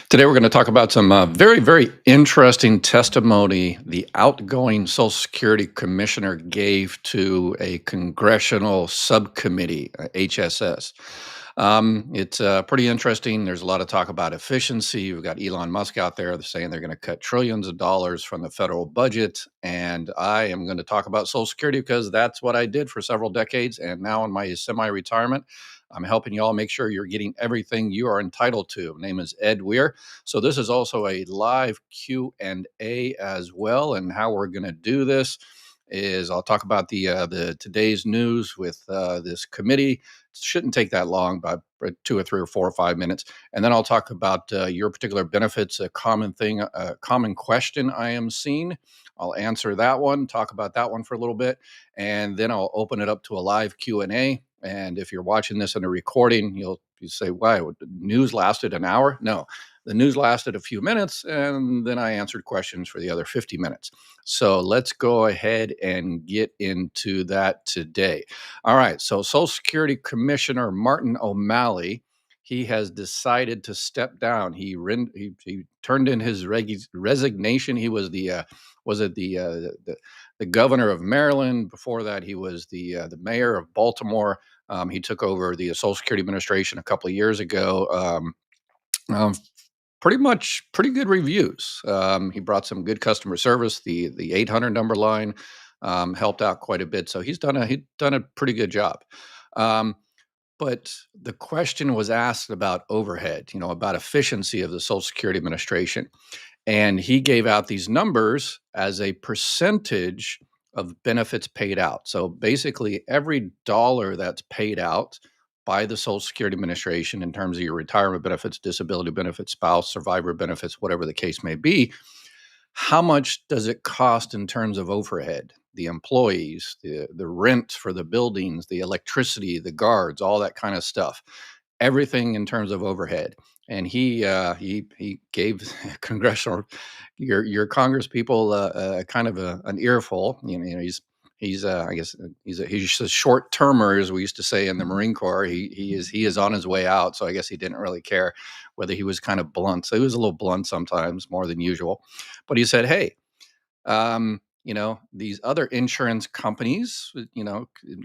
Today, we're going to talk about some very, very interesting testimony the outgoing Social Security Commissioner gave to a congressional subcommittee, HSS. It's pretty interesting. There's a lot of talk about efficiency. We've got Elon Musk out there saying they're going to cut trillions of dollars from the federal budget. And I am going to talk about Social Security because that's what I did for several decades. And now in my semi retirement, I'm helping you all make sure you're getting everything you are entitled to. My name is Ed Weir. So this is also a live Q&A as well, and how we're going to do this is I'll talk about the today's news with this committee. It shouldn't take that long, about 2 or 3 or 4 or 5 minutes, and then I'll talk about your particular benefits, a common thing, a common question I am seeing. I'll answer that one, talk about that one for a little bit, and then I'll open it up to a live Q&A. And if you're watching this in a recording, you say, "Why? The news lasted an hour?" No, the news lasted a few minutes, and then I answered questions for the other 50 minutes. So let's go ahead and get into that today. All right. So, Social Security Commissioner Martin O'Malley, he has decided to step down. He turned in his resignation. He was the governor of Maryland. Before that, he was the mayor of Baltimore. He took over the Social Security Administration a couple of years ago. Um, pretty good reviews. He brought some good customer service. The 800 number line helped out quite a bit. So he's done a pretty good job. Um, but the question was asked about overhead, about efficiency of the Social Security Administration, and he gave out these numbers as a percentage of benefits paid out. So basically, every dollar that's paid out by the Social Security Administration in terms of your retirement benefits, disability benefits, spouse, survivor benefits, whatever the case may be, how much does it cost in terms of overhead? The employees, the rent for the buildings, the electricity, the guards, all that kind of stuff, everything in terms of overhead. And he gave congressional your Congress people kind of an earful. He's I guess he's a short termer, as we used to say in the Marine Corps. He is on his way out, so I guess he didn't really care whether he was kind of blunt. So he was a little blunt sometimes, more than usual. But he said, "Hey, these other insurance companies,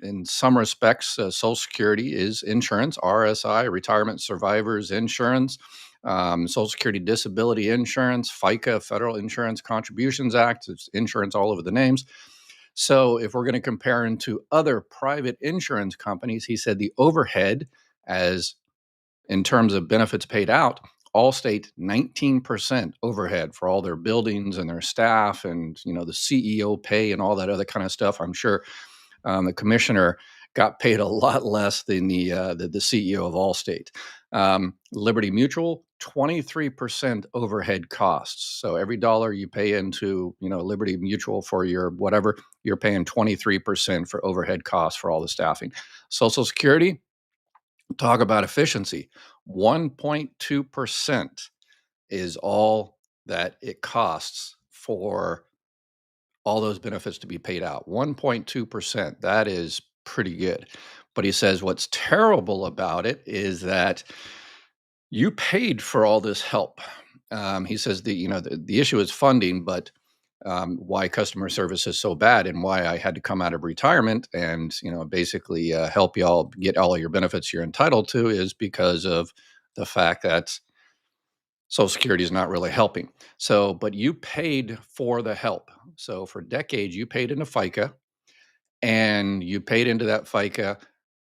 in some respects, Social Security is insurance, RSI, Retirement Survivors Insurance, Social Security Disability Insurance, FICA, Federal Insurance Contributions Act. It's insurance all over the names. So if we're going to compare them to other private insurance companies, he said the overhead, as in terms of benefits paid out, Allstate 19% overhead for all their buildings and their staff, and the CEO pay and all that other kind of stuff. I'm sure the commissioner got paid a lot less than the CEO of Allstate. Liberty Mutual, 23% overhead costs. So every dollar you pay into Liberty Mutual for your whatever, you're paying 23% for overhead costs for all the staffing. Social Security, talk about efficiency. 1.2% is all that it costs for all those benefits to be paid out. 1.2%. That is pretty good. But he says what's terrible about it is that you paid for all this help. He says the issue is funding, but why customer service is so bad and why I had to come out of retirement and basically help y'all get all of your benefits you're entitled to is because of the fact that Social Security is not really helping. So, but you paid for the help. So for decades, you paid into FICA, and you paid into that FICA,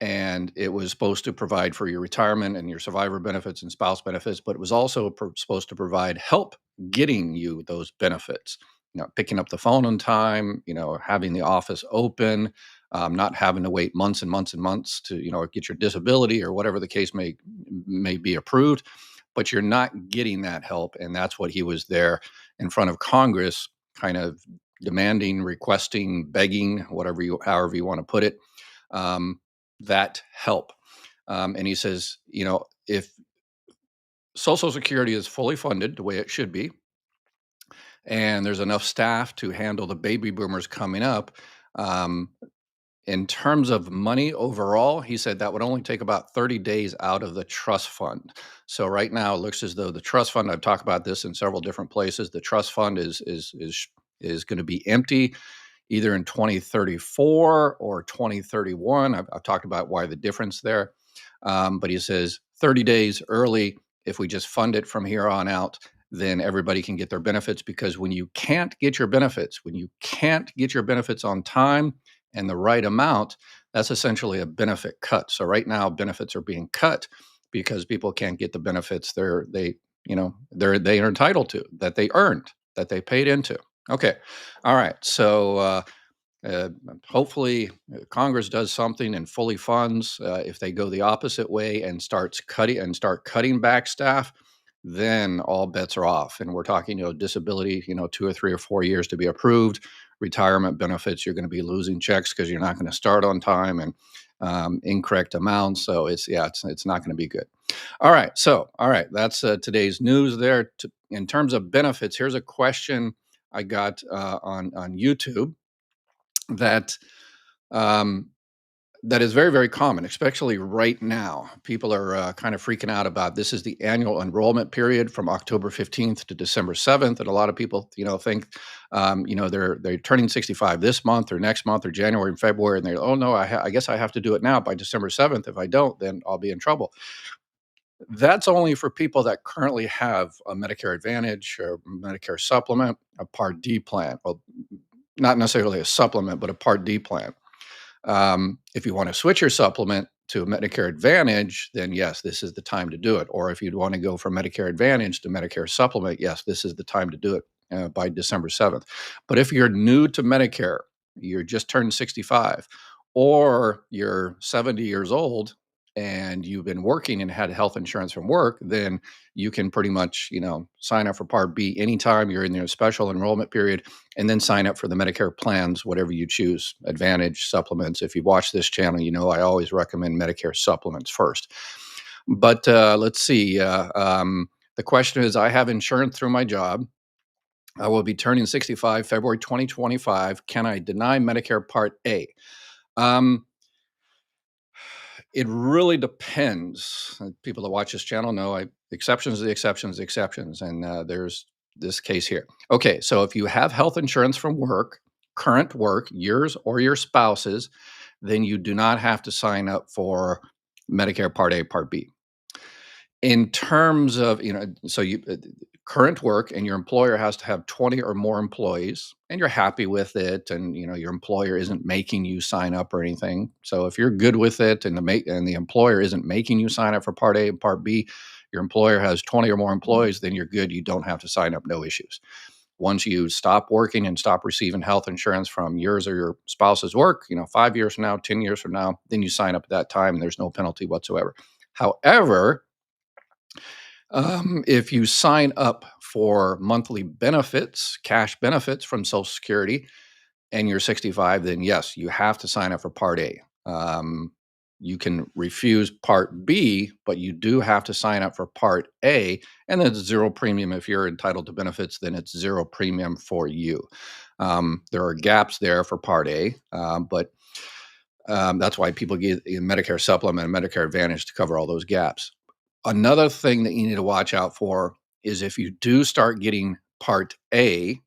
and it was supposed to provide for your retirement and your survivor benefits and spouse benefits, but it was also supposed to provide help getting you those benefits. Picking up the phone on time, having the office open, not having to wait months and months and months to get your disability or whatever the case may be approved. But you're not getting that help, and that's what he was there in front of Congress, kind of demanding, requesting, begging, however you want to put it, that help. And he says, if Social Security is fully funded the way it should be, and there's enough staff to handle the baby boomers coming up, um, In terms of money overall, he said that would only take about 30 days out of the trust fund. So right now, it looks as though the trust fund, I've talked about this in several different places, the trust fund is going to be empty either in 2034 or 2031. I've talked about why the difference there. But he says 30 days early, if we just fund it from here on out, then everybody can get their benefits, because when you can't get your benefits, on time and the right amount, that's essentially a benefit cut. So right now, benefits are being cut because people can't get the benefits they are entitled to, that they earned, that they paid into. Okay. All right. So uh, hopefully Congress does something and fully funds. If they go the opposite way and start cutting back staff, then all bets are off. And we're talking, disability, 2 or 3 or 4 years to be approved. Retirement benefits, you're going to be losing checks because you're not going to start on time, and incorrect amounts. So it's not going to be good. All right, that's today's news there. In terms of benefits, here's a question I got on YouTube that um, that is very, very common, especially right now. People are kind of freaking out about this. Is the annual enrollment period from October 15th to December 7th, and a lot of people, think, they're turning 65 this month or next month or January and February, and oh no, I guess I have to do it now by December 7th. If I don't, then I'll be in trouble. That's only for people that currently have a Medicare Advantage or Medicare Supplement, a Part D plan. Well, not necessarily a supplement, but a Part D plan. If you want to switch your supplement to a Medicare Advantage, then yes, this is the time to do it. Or if you'd want to go from Medicare Advantage to Medicare Supplement, yes, this is the time to do it by December 7th. But if you're new to Medicare, you're just turned 65, or you're 70 years old and you've been working and had health insurance from work, then you can pretty much, sign up for Part B anytime you're in your special enrollment period, and then sign up for the Medicare plans, whatever you choose, Advantage, supplements. If you watch this channel, I always recommend Medicare supplements first. But let's see. The question is, I have insurance through my job. I will be turning 65 February 2025. Can I deny Medicare Part A? Um, it really depends. People that watch this channel know exceptions are the exceptions, and there's this case here. Okay, so if you have health insurance from work, current work, yours or your spouse's, then you do not have to sign up for Medicare Part A, Part B. In terms of, so you current work, and your employer has to have 20 or more employees, and you're happy with it, and your employer isn't making you sign up or anything. So if you're good with it, and the employer isn't making you sign up for Part A and Part B, your employer has 20 or more employees, then you're good. You don't have to sign up, no issues. Once you stop working and stop receiving health insurance from yours or your spouse's work, 5 years from now, 10 years from now, then you sign up at that time, and there's no penalty whatsoever. However, if you sign up for monthly benefits, cash benefits from Social Security, and you're 65, then yes, you have to sign up for Part A. You can refuse Part B, but you do have to sign up for Part A, and then it's zero premium. If you're entitled to benefits, then it's zero premium for you. There are gaps there for Part A, but that's why people get a Medicare Supplement and Medicare Advantage to cover all those gaps. Another thing that you need to watch out for is if you do start getting Part A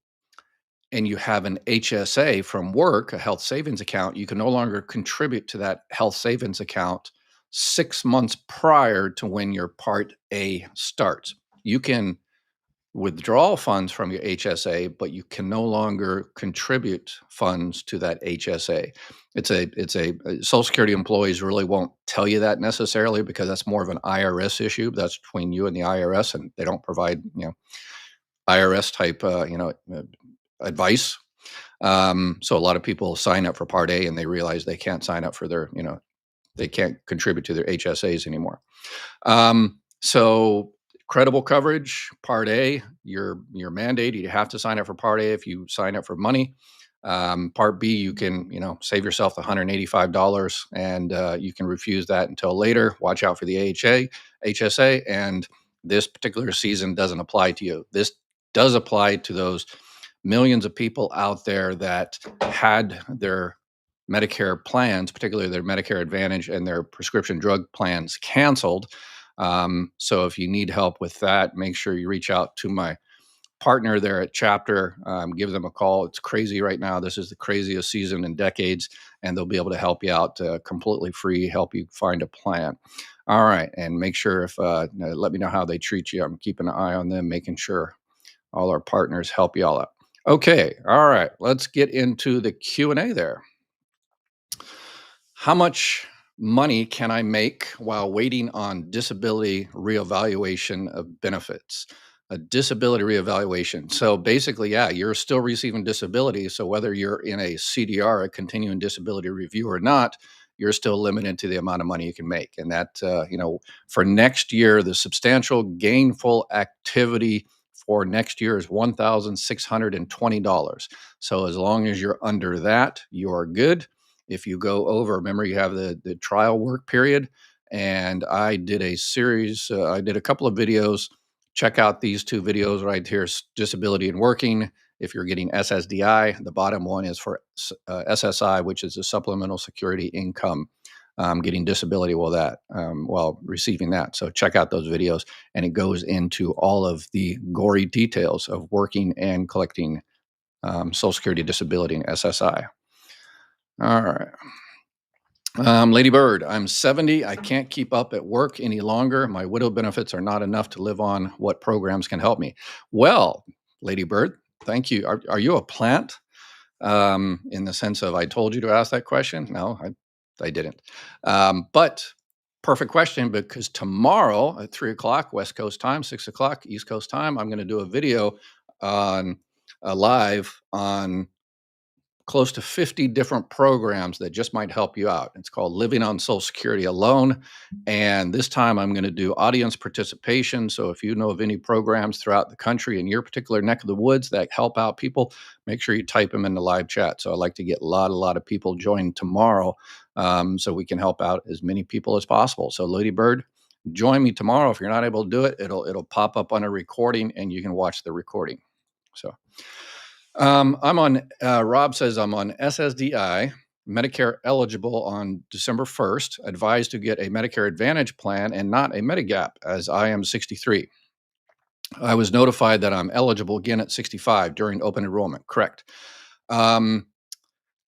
and you have an HSA from work, a health savings account, you can no longer contribute to that health savings account 6 months prior to when your Part A starts. You can withdraw funds from your HSA, but you can no longer contribute funds to that HSA. Social Security employees really won't tell you that necessarily, because that's more of an IRS issue. That's between you and the IRS, and they don't provide, IRS type, advice. So a lot of people sign up for Part A and they realize they can't sign up for they can't contribute to their HSAs anymore. So credible coverage, Part A, you're mandated. You have to sign up for Part A if you sign up for money. Part B, you can, save yourself the $185, and you can refuse that until later. Watch out for the HSA, and this particular season doesn't apply to you. This does apply to those millions of people out there that had their Medicare plans, particularly their Medicare Advantage and their prescription drug plans, canceled. So if you need help with that, make sure you reach out to my partner there at Chapter. Give them a call. It's crazy right now. This is the craziest season in decades, and they'll be able to help you out completely free, help you find a plan. All right, and make sure if let me know how they treat you. I'm keeping an eye on them, making sure all our partners help you all out. Okay, all right, let's get into the Q&A there. How much money can I make while waiting on disability reevaluation of benefits? A disability reevaluation. So basically, yeah, you're still receiving disability. So whether you're in a CDR, a continuing disability review, or not, you're still limited to the amount of money you can make. And that, for next year, the substantial gainful activity for next year is $1,620. So as long as you're under that, you're good. If you go over, remember you have the trial work period. And I did a series, I did a couple of videos. Check out these two videos right here, disability and working. If you're getting SSDI, the bottom one is for SSI, which is a supplemental security income, getting disability while receiving that. So check out those videos, and it goes into all of the gory details of working and collecting Social Security disability and SSI. All right. Lady Bird, I'm 70. I can't keep up at work any longer. My widow benefits are not enough to live on. What programs can help me? Well, Lady Bird, thank you. Are you a plant? In the sense of I told you to ask that question? No, I didn't. But perfect question, because tomorrow at 3 o'clock West Coast time, 6 o'clock East Coast time, I'm going to do a video on live on close to 50 different programs that just might help you out. It's called Living on Social Security Alone. And this time I'm going to do audience participation. So if you know of any programs throughout the country in your particular neck of the woods that help out people, make sure you type them in the live chat. So I'd like to get a lot of people joined tomorrow, so we can help out as many people as possible. So Lady Bird, join me tomorrow. If you're not able to do it, it'll pop up on a recording and you can watch the recording. So Rob says I'm on SSDI, Medicare eligible on December 1st, advised to get a Medicare Advantage plan and not a Medigap, as I am 63. I was notified that I'm eligible again at 65 during open enrollment. Correct.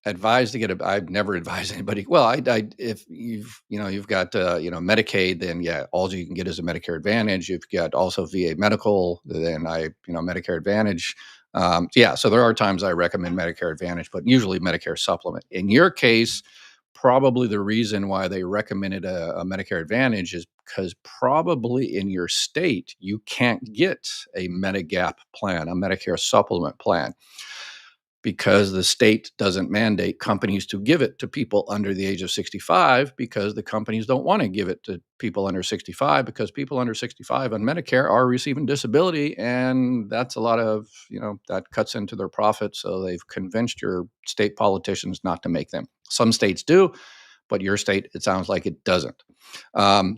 Advised to get I've never advised anybody. Well, if you've got Medicaid, then yeah, all you can get is a Medicare Advantage. If you've got also VA medical, then Medicare Advantage. So there are times I recommend Medicare Advantage, but usually Medicare Supplement. In your case, probably the reason why they recommended a Medicare Advantage is because probably in your state you can't get a Medigap plan, a Medicare Supplement plan, because the state doesn't mandate companies to give it to people under the age of 65, because the companies don't want to give it to people under 65, because people under 65 on Medicare are receiving disability, and that's a lot of, that cuts into their profits. So they've convinced your state politicians not to make them. Some states do, but your state, it sounds like it doesn't.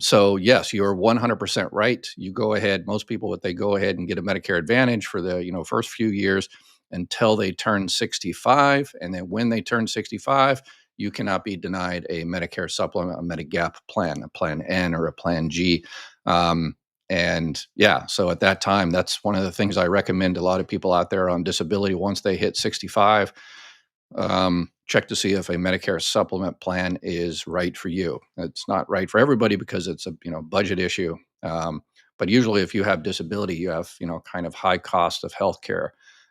So yes, you're 100% right. You go ahead. Most people, they go ahead and get a Medicare Advantage for the first few years until they turn 65. And then when they turn 65, you cannot be denied a Medicare supplement, a Medigap plan, a Plan N or a Plan G. So at that time, that's one of the things I recommend a lot of people out there on disability. Once they hit 65, check to see if a Medicare supplement plan is right for you. It's not right for everybody because it's a budget issue. But usually if you have disability, you have kind of high cost of healthcare.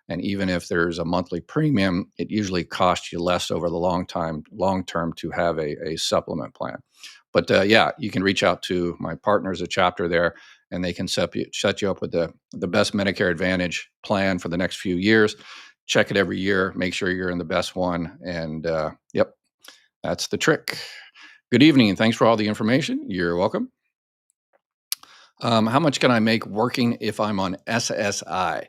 And even if there's a monthly premium, it usually costs you less over the long term to have a supplement plan. But you can reach out to my partners at Chapter there, and they can set you up with the best Medicare Advantage plan for the next few years. Check it every year, make sure you're in the best one. And that's the trick. Good evening, and thanks for all the information. You're welcome. How much can I make working if I'm on SSI?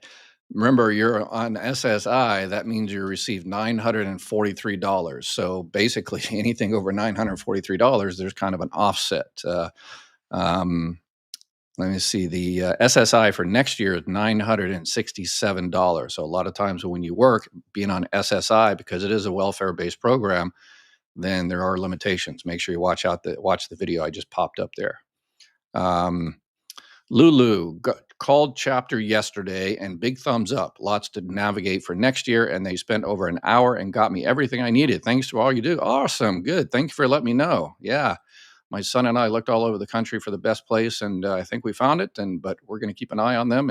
Remember, you're on SSI, that means you receive $943. So basically anything over $943, there's kind of an offset. Let me see, the SSI for next year is $967. So a lot of times when you work, being on SSI, because it is a welfare-based program, then there are limitations. Make sure you watch the video I just popped up there. Um, Lulu called chapter yesterday and big thumbs up. Lots to navigate for next year. And they spent over an hour and got me everything I needed. Thanks to all you do. Awesome. Good. Thank you for letting me know. Yeah. My son and I looked all over the country for the best place, and I think we found it. But we're going to keep an eye on them.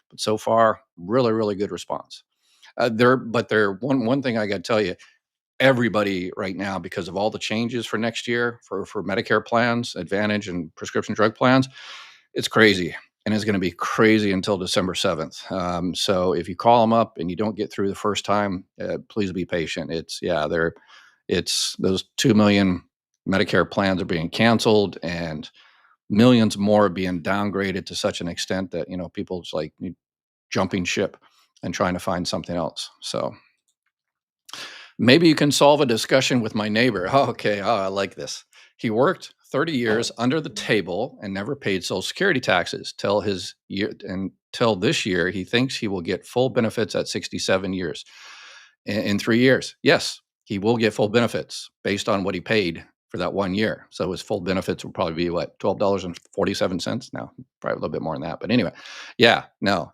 But so far, really, really good response. One thing I got to tell you, everybody right now, because of all the changes for next year for Medicare plans, Advantage and prescription drug plans, it's crazy, and it's going to be crazy until December 7th. So if you call them up and you don't get through the first time, please be patient. It's those 2 million Medicare plans are being canceled, and millions more are being downgraded to such an extent that people just like jumping ship and trying to find something else. So maybe you can solve a discussion with my neighbor. Oh, okay. Oh, I like this. He worked 30 years under the table and never paid Social Security taxes until this year. He thinks he will get full benefits at 67 years. In 3 years, yes, he will get full benefits based on what he paid for that 1 year. So his full benefits will probably be what, $12.47? No, probably a little bit more than that. But anyway, yeah, no,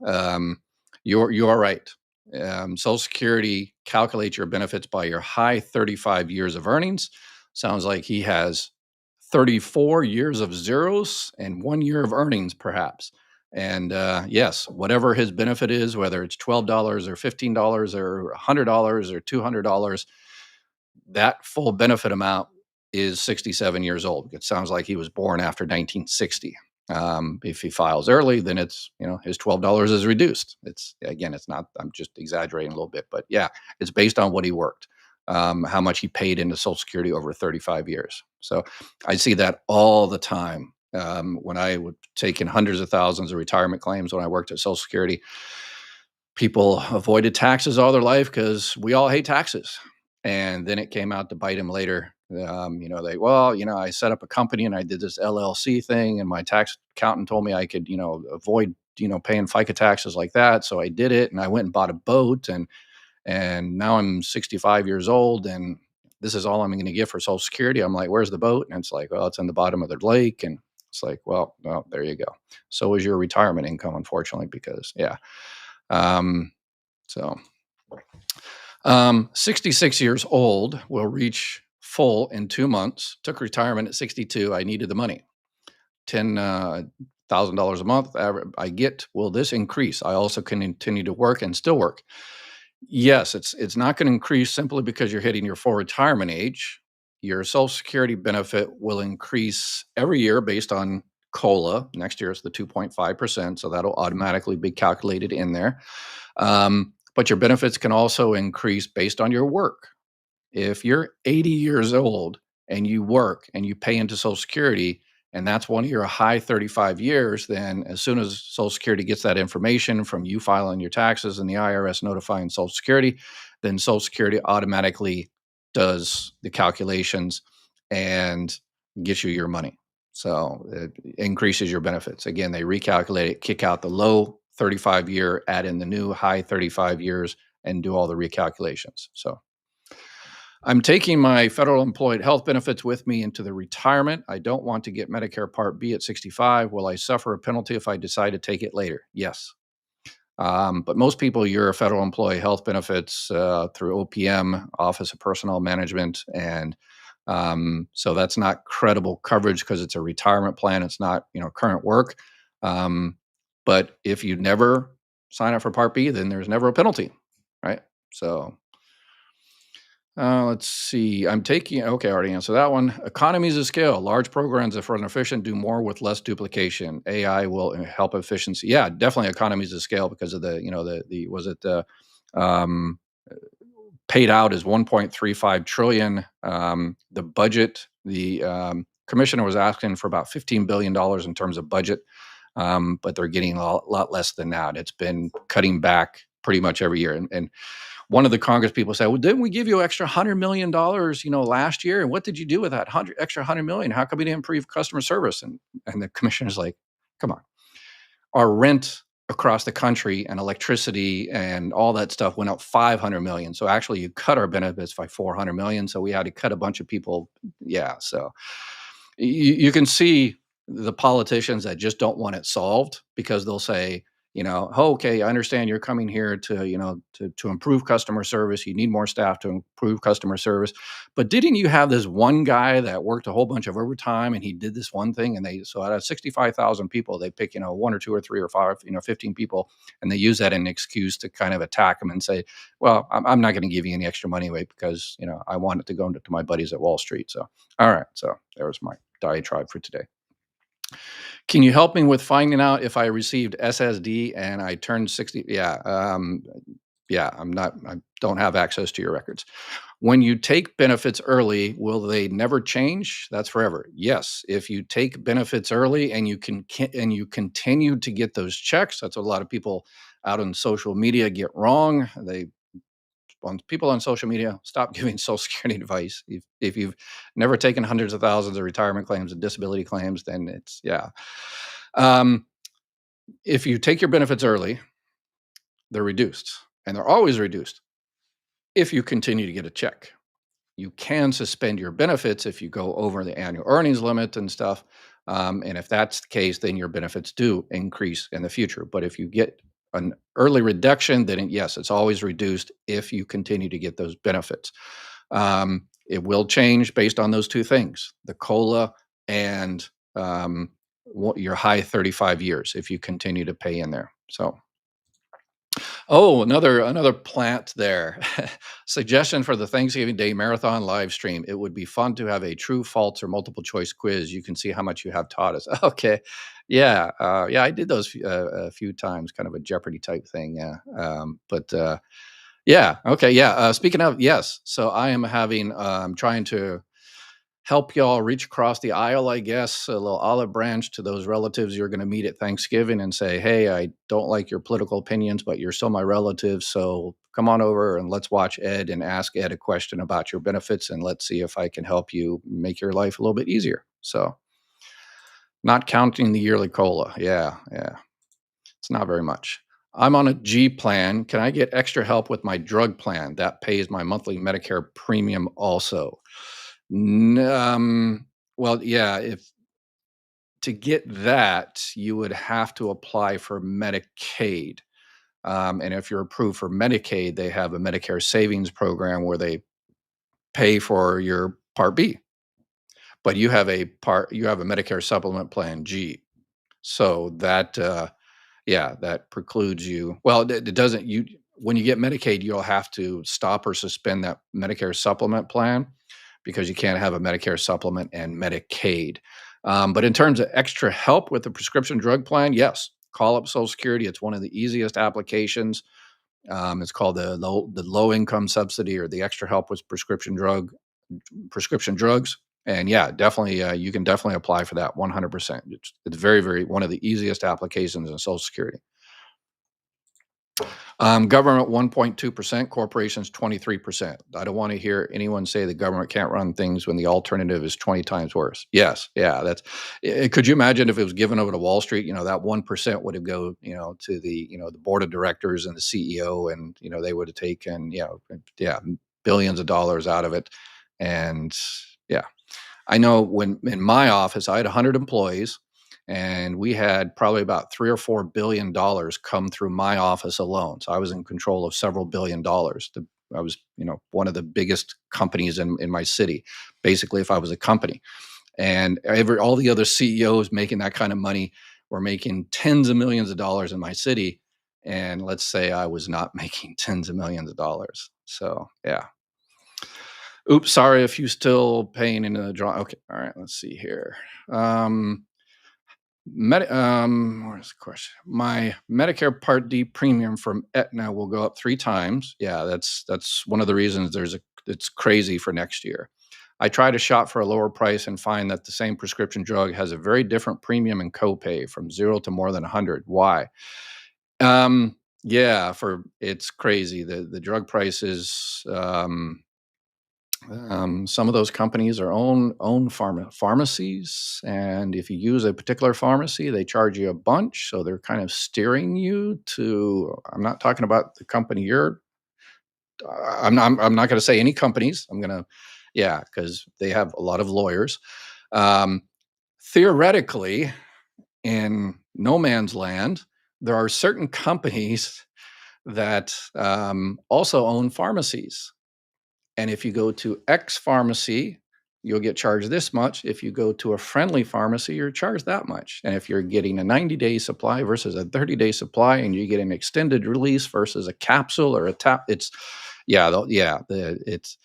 you are right. Social Security calculates your benefits by your high 35 years of earnings. Sounds like he has 34 years of zeros and 1 year of earnings, perhaps. And yes, whatever his benefit is, whether it's $12 or $15 or $100 or $200, that full benefit amount is 67 years old. It sounds like he was born after 1960. If he files early, then it's, his $12 is reduced. It's not, I'm just exaggerating a little bit, but yeah, it's based on what he worked, how much he paid into Social Security over 35 years. So I see that all the time. When I would take in hundreds of thousands of retirement claims when I worked at Social Security, people avoided taxes all their life because we all hate taxes. And then it came out to bite them later. I set up a company and I did this LLC thing, and my tax accountant told me I could, avoid, paying FICA taxes like that. So I did it, and I went and bought a boat, and now I'm 65 years old, and this is all I'm going to get for Social Security. I'm like, where's the boat? And it's like, well, it's in the bottom of the lake. And it's like, well, there you go. So is your retirement income, unfortunately, because yeah. So 66 years old, will reach full in 2 months. Took retirement at 62. I needed the money. $10,000 a month I get. Will this increase? I also can continue to work and still work. Yes, it's not going to increase simply because you're hitting your full retirement age. Your Social Security benefit will increase every year based on COLA. Next year it's the 2.5%, so that'll automatically be calculated in there. But your benefits can also increase based on your work. If you're 80 years old and you work and you pay into Social Security, and that's one of your high 35 years, then as soon as Social Security gets that information from you filing your taxes and the IRS notifying Social Security, then Social Security automatically does the calculations and gets you your money. So it increases your benefits. Again, they recalculate it, kick out the low 35 year, add in the new high 35 years, and do all the recalculations. So I'm taking my federal employed health benefits with me into the retirement. I don't want to get Medicare Part B at 65. Will I suffer a penalty if I decide to take it later? Yes. But most people, your federal employee health benefits through OPM, Office of Personnel Management, and so that's not credible coverage because it's a retirement plan. It's not current work. But if you never sign up for Part B, then there's never a penalty, right? So let's see. Okay, I already answered that one. Economies of scale. Large programs, if run efficient, do more with less duplication. AI will help efficiency. Yeah, definitely economies of scale because of um, paid out is 1.35 trillion. The budget, the commissioner was asking for about $15 billion in terms of budget, but they're getting a lot less than that. It's been cutting back pretty much every year. And one of the Congress people said, well, didn't we give you extra $100 million, last year? And what did you do with that extra $100 million? How come we didn't improve customer service? And the commissioner's like, come on, our rent across the country, and electricity and all that stuff went up 500 million. So actually you cut our benefits by 400 million. So we had to cut a bunch of people. Yeah. So you can see the politicians that just don't want it solved because they'll say, "Oh, okay, I understand you're coming here to, to improve customer service. You need more staff to improve customer service. But didn't you have this one guy that worked a whole bunch of overtime and he did this one thing?" And so out of 65,000 people, they pick, one or two or three or five, 15 people, and they use that as an excuse to kind of attack them and say, "Well, I'm not going to give you any extra money, wait, because, I want it to go to my buddies at Wall Street." So, all right. So there was my diatribe for today. Can you help me with finding out if I received SSD and I turned 60? Yeah, I don't have access to your records. When you take benefits early, will they never change? That's forever. Yes, if you take benefits early and and you continue to get those checks, that's what a lot of people out on social media get wrong. On people on social media, stop giving Social Security advice. If you've never taken hundreds of thousands of retirement claims and disability claims, then it's yeah. Um, if you take your benefits early, they're reduced, and they're always reduced if you continue to get a check. You can suspend your benefits if you go over the annual earnings limit and stuff. And if that's the case, then your benefits do increase in the future. But if you get an early reduction, then yes, it's always reduced if you continue to get those benefits. It will change based on those two things: the COLA and your high 35 years if you continue to pay in there. So oh, another plant there. Suggestion for the Thanksgiving Day Marathon live stream. It would be fun to have a true, false, or multiple choice quiz. You can see how much you have taught us. Okay, yeah, yeah, I did those a few times, kind of a Jeopardy type thing. Yeah, but yeah, okay, yeah. Speaking of, yes, so I am having trying to help y'all reach across the aisle, I guess, a little olive branch to those relatives you're going to meet at Thanksgiving and say, "Hey, I don't like your political opinions, but you're still my relative. So come on over and let's watch Ed and ask Ed a question about your benefits. And let's see if I can help you make your life a little bit easier." So, not counting the yearly COLA. Yeah, yeah. It's not very much. I'm on a G plan. Can I get extra help with my drug plan? That pays my monthly Medicare premium also. N- um, well, yeah, if to get that, you would have to apply for Medicaid. And if you're approved for Medicaid, they have a Medicare savings program where they pay for your Part B. But you have a Medicare supplement plan G. So that yeah, that precludes you. Well, it doesn't. You When you get Medicaid, you'll have to stop or suspend that Medicare supplement plan because you can't have a Medicare supplement and Medicaid. But in terms of extra help with the prescription drug plan, yes, call up Social Security. It's one of the easiest applications. It's called the low income subsidy or the extra help with prescription drugs. And yeah, definitely, you can definitely apply for that 100%. It's very, very one of the easiest applications in Social Security. Government 1.2%, corporations 23%. I don't want to hear anyone say the government can't run things when the alternative is 20 times worse. Yes, yeah, could you imagine if it was given over to Wall Street, that 1% would have go, to the board of directors and the CEO, and, they would have taken, yeah, billions of dollars out of it. And yeah, I know when in my office, I had 100 employees, and we had probably about $3 or $4 billion come through my office alone. So I was in control of several $1 billion. I was, one of the biggest companies in my city, basically, if I was a company. And all the other CEOs making that kind of money were making tens of millions of dollars in my city. And let's say I was not making tens of millions of dollars. So yeah. Oops, sorry if you still paying into the draw. Okay, all right, let's see here. Um, where's the question? My Medicare Part D premium from Aetna will go up 3 times. Yeah, that's one of the reasons it's crazy for next year. I try to shop for a lower price and find that the same prescription drug has a very different premium and copay from 0 to more than 100. Why? Yeah, for it's crazy. The drug prices. Some of those companies are own pharmacies, and if you use a particular pharmacy, they charge you a bunch. So they're kind of steering you to. I'm not talking about the company you're. I'm not going to say any companies. I'm going to, yeah, because they have a lot of lawyers. Um, Theoretically, in no man's land, there are certain companies that also own pharmacies. And if you go to X pharmacy, you'll get charged this much. If you go to a friendly pharmacy, you're charged that much. And if you're getting a 90-day supply versus a 30-day supply, and you get an extended release versus a capsule or a tap, it's it's.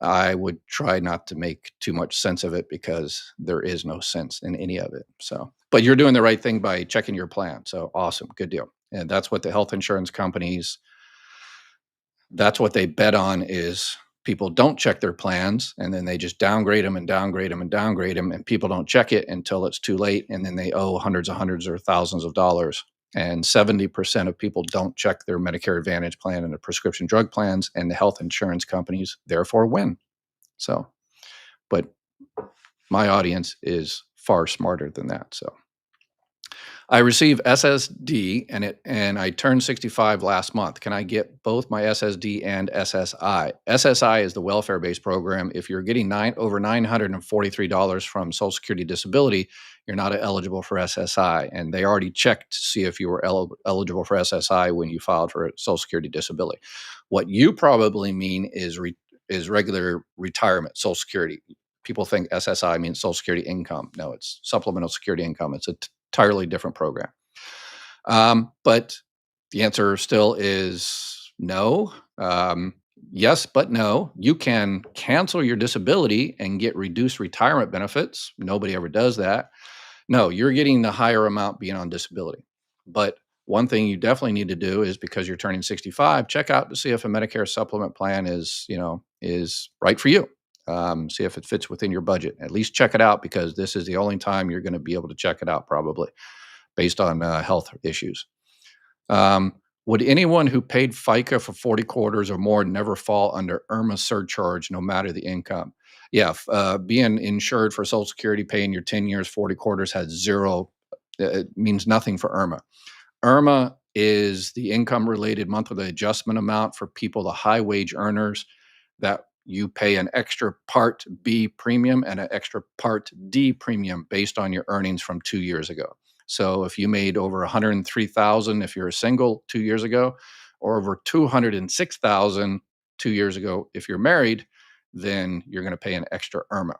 I would try not to make too much sense of it because there is no sense in any of it. So, but you're doing the right thing by checking your plan. So awesome, good deal. And that's what the health insurance companies, that's what they bet on, is people don't check their plans, and then they just downgrade them and downgrade them and downgrade them, and people don't check it until it's too late, and then they owe hundreds or thousands of dollars. And 70% of people don't check their Medicare Advantage plan and their prescription drug plans, and the health insurance companies therefore win. So, but my audience is far smarter than that. So I receive SSD, and I turned 65 last month. Can I get both my SSD and SSI? SSI is the welfare-based program. If you're getting over $943 from Social Security Disability, you're not eligible for SSI. And they already checked to see if you were eligible for SSI when you filed for Social Security Disability. What you probably mean is regular retirement, Social Security. People think SSI means Social Security income. No, it's supplemental security income. It's a entirely different program. But the answer still is no. Yes, but no. You can cancel your disability and get reduced retirement benefits. Nobody ever does that. No, you're getting the higher amount being on disability. But one thing you definitely need to do is, because you're turning 65, check out to see if a Medicare supplement plan is right for you. See if it fits within your budget. At least check it out, because this is the only time you're going to be able to check it out, probably based on health issues. Um, would anyone who paid FICA for 40 quarters or more never fall under IRMA surcharge, no matter the income? Yeah, being insured for Social Security, paying your 10 years, 40 quarters has zero, it means nothing for IRMA. IRMA is the income related monthly adjustment amount for people, the high wage earners, that you pay an extra Part B premium and an extra Part D premium based on your earnings from 2 years ago. So if you made over 103,000 if you're a single 2 years ago, or over 206,000 2 years ago if you're married, then you're going to pay an extra IRMA.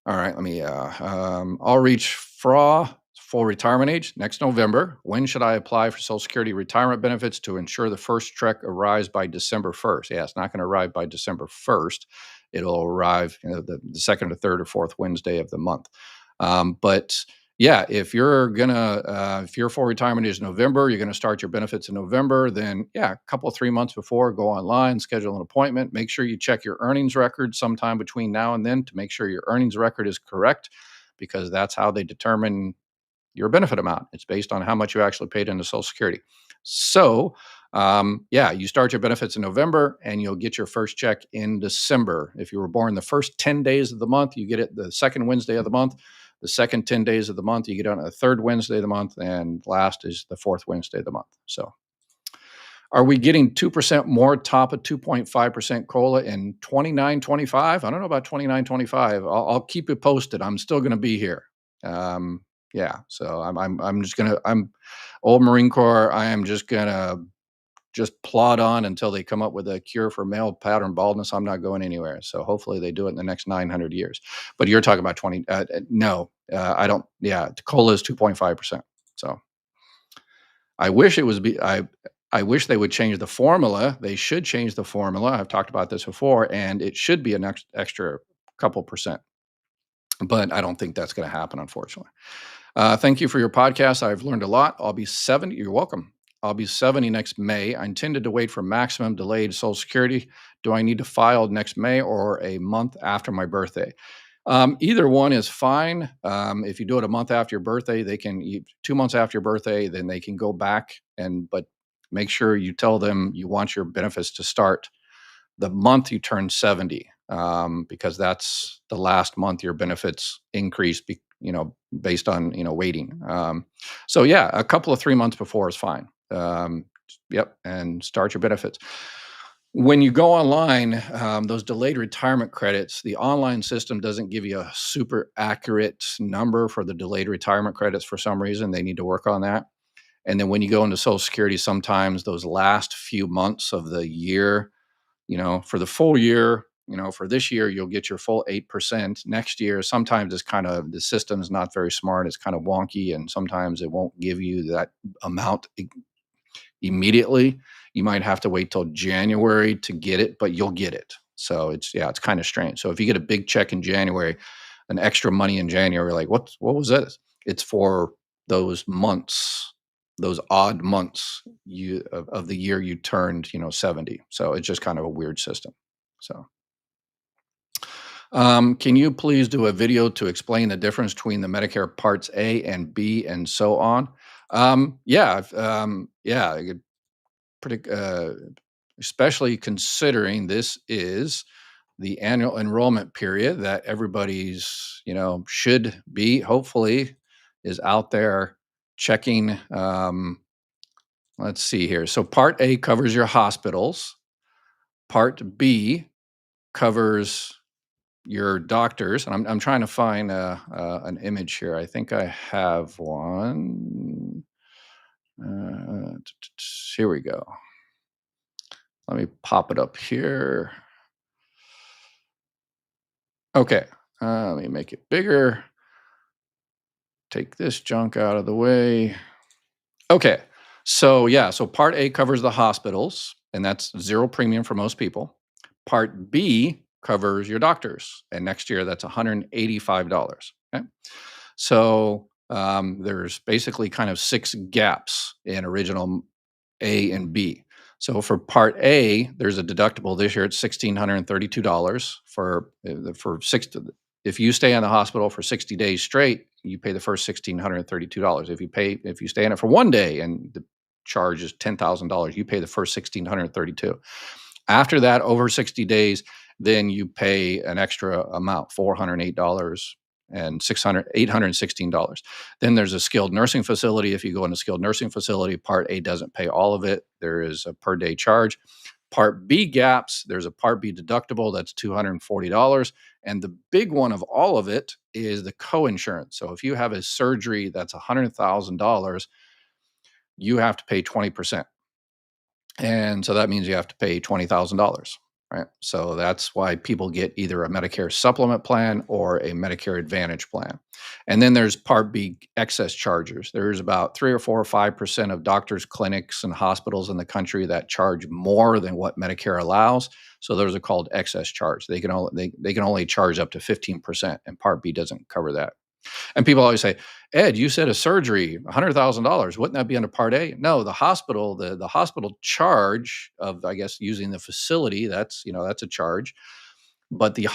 All right, let me. I'll reach FRA, full retirement age, next November. When should I apply for Social Security retirement benefits to ensure the first check arrives by December 1st? Yeah, it's not going to arrive by December 1st. It'll arrive, the second or third or fourth Wednesday of the month. But yeah, if you're full retirement is November, you're going to start your benefits in November, then yeah, a couple, 3 months before, go online, schedule an appointment. Make sure you check your earnings record sometime between now and then to make sure your earnings record is correct, because that's how they determine your benefit amount. It's based on how much you actually paid into Social Security. So, yeah, you start your benefits in November and you'll get your first check in December. If you were born the first 10 days of the month, you get it the second Wednesday of the month. The second 10 days of the month, you get it on the third Wednesday of the month. And last is the fourth Wednesday of the month. So, are we getting 2% more top of 2.5% COLA in 2925? I don't know about 2925. I'll keep you posted. I'm still going to be here. Yeah, so I'm just gonna, I'm old Marine Corps. I am just gonna just plod on until they come up with a cure for male pattern baldness. I'm not going anywhere. So hopefully they do it in the next 900 years. But you're talking about 20. No, I don't. Yeah, COLA is 2.5%. So I wish it was. I wish they would change the formula. They should change the formula. I've talked about this before, and it should be an extra couple percent. But I don't think that's going to happen, unfortunately. Thank you for your podcast. I've learned a lot. I'll be 70. You're welcome. I'll be 70 next May. I intended to wait for maximum delayed Social Security. Do I need to file next May or a month after my birthday? Either one is fine. If you do it a month after your birthday, 2 months after your birthday, then they can go back but make sure you tell them you want your benefits to start the month you turn 70, because that's the last month your benefits increase, based on, waiting. So yeah, a couple of 3 months before is fine. Yep, and start your benefits. When you go online, those delayed retirement credits, the online system doesn't give you a super accurate number for the delayed retirement credits for some reason. They need to work on that. And then when you go into Social Security, sometimes those last few months of the year, for the full year, for this year, you'll get your full 8%. Next year, sometimes it's kind of the system's not very smart. It's kind of wonky, and sometimes it won't give you that amount immediately. You might have to wait till January to get it, but you'll get it. So it's kind of strange. So if you get a big check in January, an extra money in January, like what was this? It's for those months, those odd months of the year you turned, 70. So it's just kind of a weird system. So can you please do a video to explain the difference between the Medicare Parts A and B and so on? Yeah, pretty, especially considering this is the annual enrollment period that everybody's, should be, hopefully, is out there checking. Let's see here. So Part A covers your hospitals. Part B covers your doctors. And I'm trying to find an image here. I think I have one. Here we go. Let me pop it up here. Okay, let me make it bigger. Take this junk out of the way. Okay, so yeah, so Part A covers the hospitals, and that's zero premium for most people. Part B covers your doctors, and next year that's $185. Okay, so there's basically kind of 6 gaps in original A and B. So for Part A, there's a deductible this year. It's $1,632 for six. If you stay in the hospital for 60 days straight, you pay the first $1,632. If you stay in it for one day and the charge is $10,000, you pay the first $1,632. After that, over 60 days, then you pay an extra amount, $408 and $816. Then there's a skilled nursing facility. If you go in a skilled nursing facility, Part A doesn't pay all of it. There is a per day charge. Part B gaps, there's a Part B deductible that's $240. And the big one of all of it is the coinsurance. So if you have a surgery that's $100,000, you have to pay 20%. And so that means you have to pay $20,000, right? So that's why people get either a Medicare supplement plan or a Medicare Advantage plan. And then there's Part B excess charges. There's about 3 or 4 or 5% of doctors, clinics, and hospitals in the country that charge more than what Medicare allows. So those are called excess charge. They can only charge up to 15%, and Part B doesn't cover that. And people always say, Ed, you said a surgery, $100,000. Wouldn't that be under Part A? No, the hospital charge of, I guess, using the facility, that's a charge. But the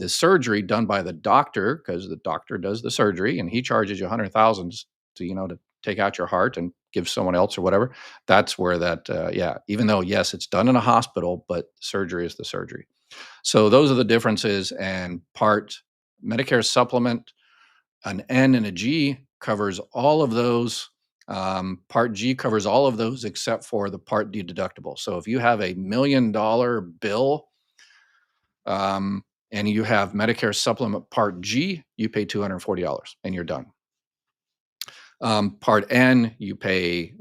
surgery done by the doctor, because the doctor does the surgery and he charges you $100,000 to take out your heart and give someone else or whatever. That's where even though yes, it's done in a hospital, but surgery is the surgery. So those are the differences. And Part Medicare supplement, an N and a G covers all of those. Part G covers all of those except for the Part D deductible. So if you have a $1 million bill, and you have Medicare supplement Part G, you pay $240 and you're done. Part N, you pay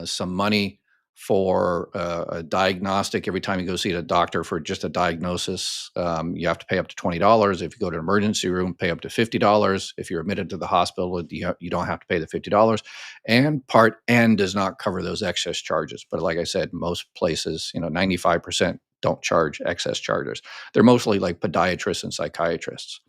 some money for a diagnostic. Every time you go see a doctor for just a diagnosis, you have to pay up to $20. If you go to an emergency room, pay up to $50. If you're admitted to the hospital, you don't have to pay the $50. And Part N does not cover those excess charges. But like I said, most places, 95% don't charge excess charges. They're mostly like podiatrists and psychiatrists.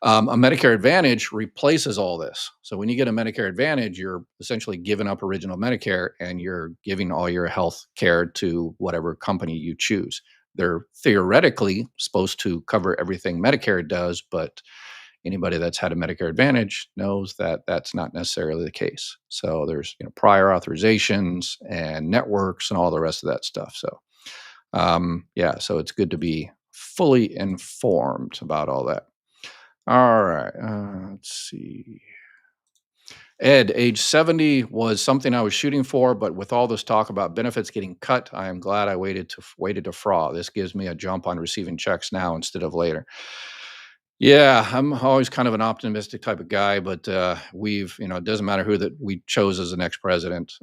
A Medicare Advantage replaces all this. So when you get a Medicare Advantage, you're essentially giving up original Medicare and you're giving all your health care to whatever company you choose. They're theoretically supposed to cover everything Medicare does, but anybody that's had a Medicare Advantage knows that that's not necessarily the case. So there's prior authorizations and networks and all the rest of that stuff. So Yeah, so it's good to be fully informed about all that. All right, let's see. Ed, age 70 was something I was shooting for, but with all this talk about benefits getting cut, I am glad I waited to fraud. This gives me a jump on receiving checks now instead of later. Yeah, I'm always kind of an optimistic type of guy, but it doesn't matter who that we chose as the next president.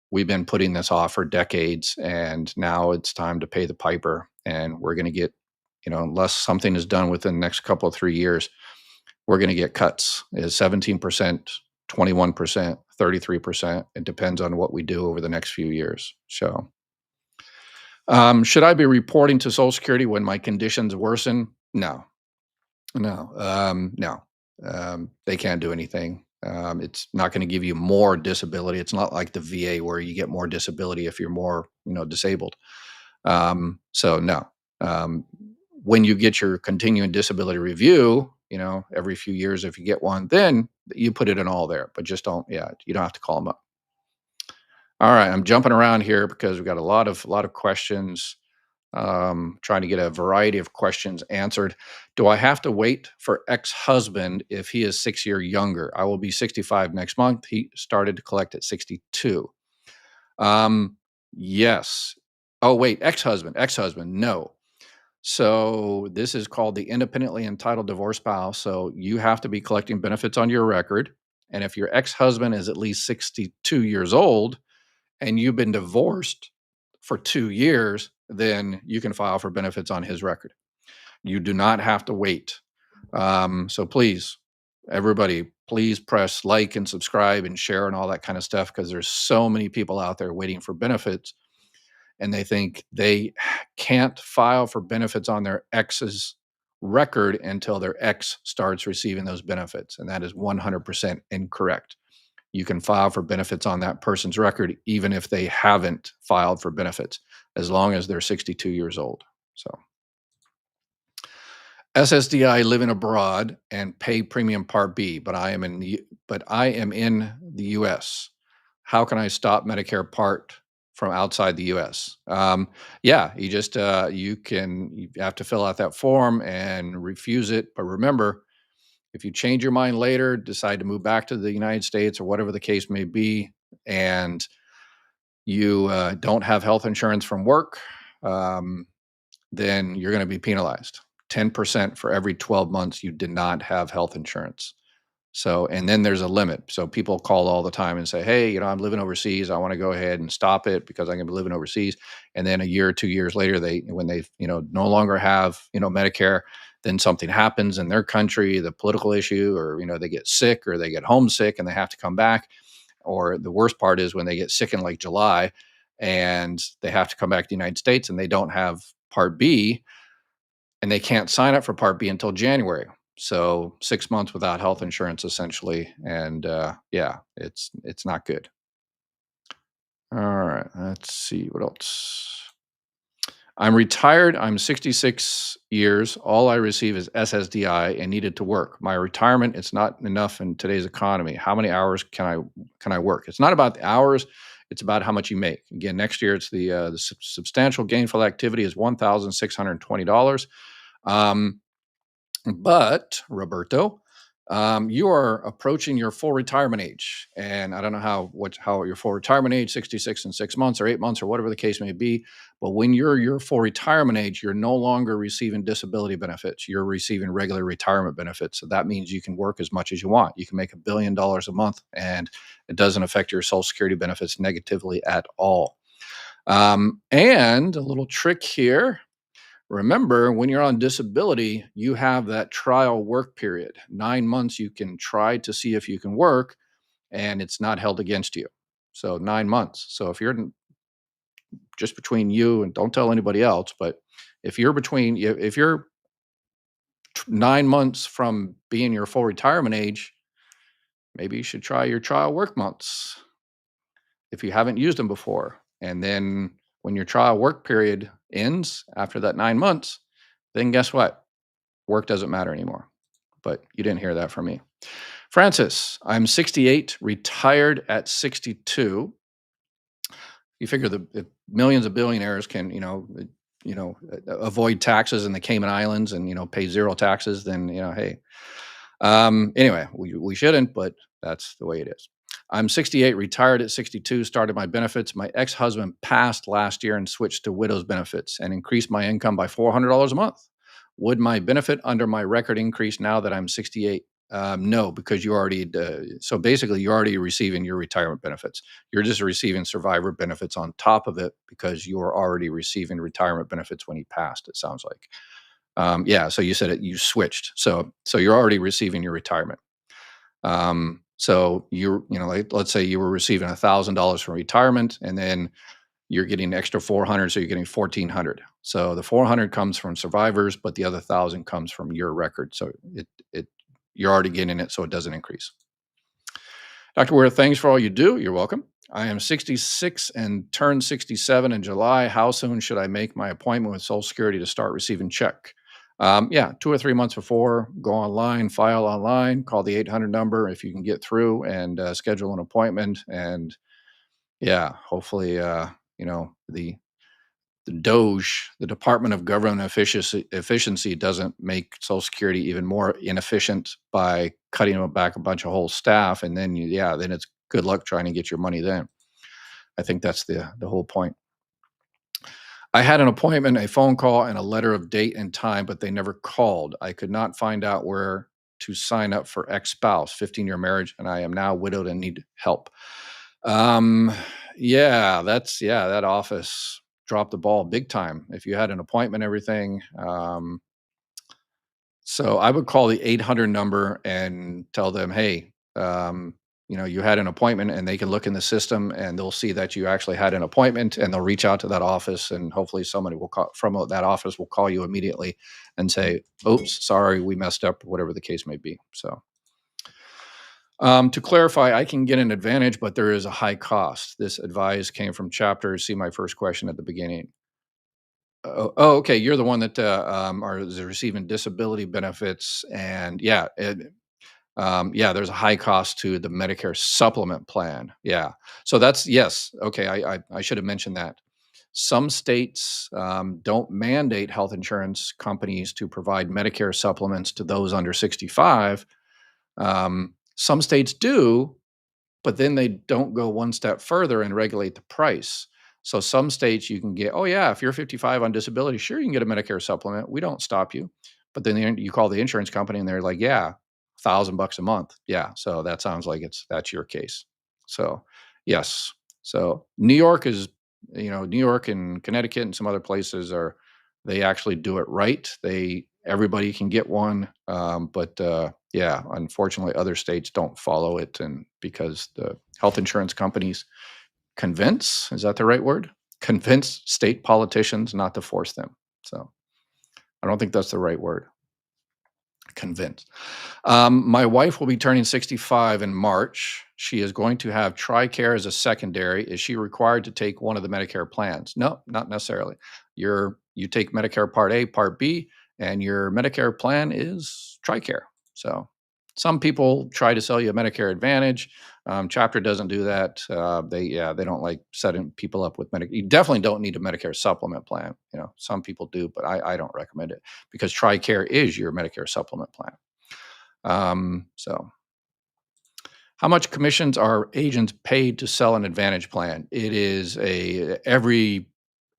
We've been putting this off for decades, and now it's time to pay the piper. And we're going to get, unless something is done within the next couple of 3 years, we're going to get cuts. Is 17%, 21%, 33%. It depends on what we do over the next few years. So, should I be reporting to Social Security when my conditions worsen? No, no. They can't do anything. It's not going to give you more disability. It's not like the VA where you get more disability if you're more, disabled. So no. Um, when you get your continuing disability review, every few years, if you get one, then you put it in all there. But just don't. Yeah, you don't have to call them up. All right, I'm jumping around here because we've got a lot of questions, trying to get a variety of questions answered. Do I have to wait for ex-husband if he is 6 year younger? I will be 65 next month. He started to collect at 62. Um, yes. Oh, wait, ex-husband. No. So this is called the independently entitled divorce spouse. So you have to be collecting benefits on your record. And if your ex-husband is at least 62 years old, and you've been divorced for 2 years, then you can file for benefits on his record. You do not have to wait. So please, everybody, please press like and subscribe and share and all that kind of stuff because there's so many people out there waiting for benefits and they think they can't file for benefits on their ex's record until their ex starts receiving those benefits. And that is 100% incorrect. You can file for benefits on that person's record, even if they haven't filed for benefits, as long as they're 62 years old. So, SSDI living abroad and pay premium Part B, but I am in the U.S. How can I stop Medicare Part from outside the U.S.? Yeah, you have to fill out that form and refuse it. But remember, if you change your mind later, decide to move back to the United States or whatever the case may be, and you don't have health insurance from work, um, then you're going to be penalized 10% for every 12 months you did not have health insurance. So, and then there's a limit. So people call all the time and say, hey, I'm living overseas. I want to go ahead and stop it because I'm going to be living overseas. And then a year or 2 years later, when they, no longer have, Medicare, then something happens in their country, the political issue, or, they get sick or they get homesick and they have to come back. Or the worst part is when they get sick in like July and they have to come back to the United States and they don't have Part B and they can't sign up for Part B until January. So 6 months without health insurance, essentially, and yeah, it's not good. All right, let's see what else. I'm retired. I'm 66 years. All I receive is SSDI and needed to work. My retirement, it's not enough in today's economy. How many hours can I work? It's not about the hours. It's about how much you make. Again, next year it's the substantial gainful activity is $1,620. Um, but Roberto, you are approaching your full retirement age, and I don't know how your full retirement age, 66 and 6 months or 8 months or whatever the case may be. But when you're your full retirement age, you're no longer receiving disability benefits. You're receiving regular retirement benefits. So that means you can work as much as you want. You can make $1 billion a month, and it doesn't affect your Social Security benefits negatively at all. And a little trick here. Remember, when you're on disability, you have that trial work period. 9 months, you can try to see if you can work, and it's not held against you. So 9 months. So if you're just between you and don't tell anybody else, but if you're 9 months from being your full retirement age, maybe you should try your trial work months if you haven't used them before. And then when your trial work period ends after that 9 months, then guess what? Work doesn't matter anymore. But you didn't hear that from me. Francis, I'm 68, retired at 62. You figure the if millions of billionaires can, avoid taxes in the Cayman Islands and, pay 0 taxes, then, hey. Anyway, we shouldn't, but that's the way it is. I'm 68, retired at 62, started my benefits. My ex-husband passed last year and switched to widow's benefits and increased my income by $400 a month. Would my benefit under my record increase now that I'm 68? No, because you already, so basically you're already receiving your retirement benefits. You're just receiving survivor benefits on top of it because you were already receiving retirement benefits when he passed, it sounds like. Yeah, so you said it, you switched. So you're already receiving your retirement. So like, let's say you were receiving $1,000 from retirement, and then you're getting an extra 400, so you're getting 1,400. So the 400 comes from survivors, but the other 1,000 comes from your record. So it you're already getting it, so it doesn't increase. Dr. Weir, thanks for all you do. You're welcome. I am 66 and turned 67 in July. How soon should I make my appointment with Social Security to start receiving check? Yeah, 2 or 3 months before, go online, file online, call the 800 number if you can get through, and schedule an appointment. And yeah, hopefully, the Doge, the Department of Government Efficiency, doesn't make Social Security even more inefficient by cutting back a bunch of whole staff, and then then it's good luck trying to get your money then. I think that's the whole point. I had an appointment, a phone call, and a letter of date and time, but they never called. I could not find out where to sign up for ex-spouse, 15-year marriage, and I am now widowed and need help. Um, yeah, that office dropped the ball big time. If you had an appointment, everything. So I would call the 800 number and tell them, hey, you had an appointment, and they can look in the system and they'll see that you actually had an appointment, and they'll reach out to that office, and hopefully somebody will call from that office will call you immediately and say, oops, sorry, we messed up, whatever the case may be. So to clarify, I can get an advantage, but there is a high cost. This advice came from chapter. See my first question at the beginning. Okay. You're the one that is receiving disability benefits, and yeah, there's a high cost to the Medicare supplement plan. Yeah, so that's yes. Okay, I should have mentioned that. Some states don't mandate health insurance companies to provide Medicare supplements to those under 65. Some states do, but then they don't go one step further and regulate the price. So some states you can get, oh yeah, if you're 55 on disability, sure you can get a Medicare supplement. We don't stop you. But then you call the insurance company and they're like, yeah, $1,000 a month. Yeah. So that sounds like that's your case. So yes. So New York and Connecticut and some other places they actually do it right. Everybody can get one. But yeah, unfortunately, other states don't follow it, and because the health insurance companies is that the right word? Convince state politicians not to force them. So I don't think that's the right word. Convince. My wife will be turning 65 in March. She is going to have TRICARE as a secondary. Is she required to take one of the Medicare plans? No, not necessarily. You take Medicare Part A, Part B, and your Medicare plan is TRICARE. So some people try to sell you a Medicare Advantage. Chapter doesn't do that. They don't like setting people up with Medicare. You definitely don't need a Medicare supplement plan. Some people do, but I don't recommend it because TRICARE is your Medicare supplement plan. So how much commissions are agents paid to sell an Advantage plan? It is every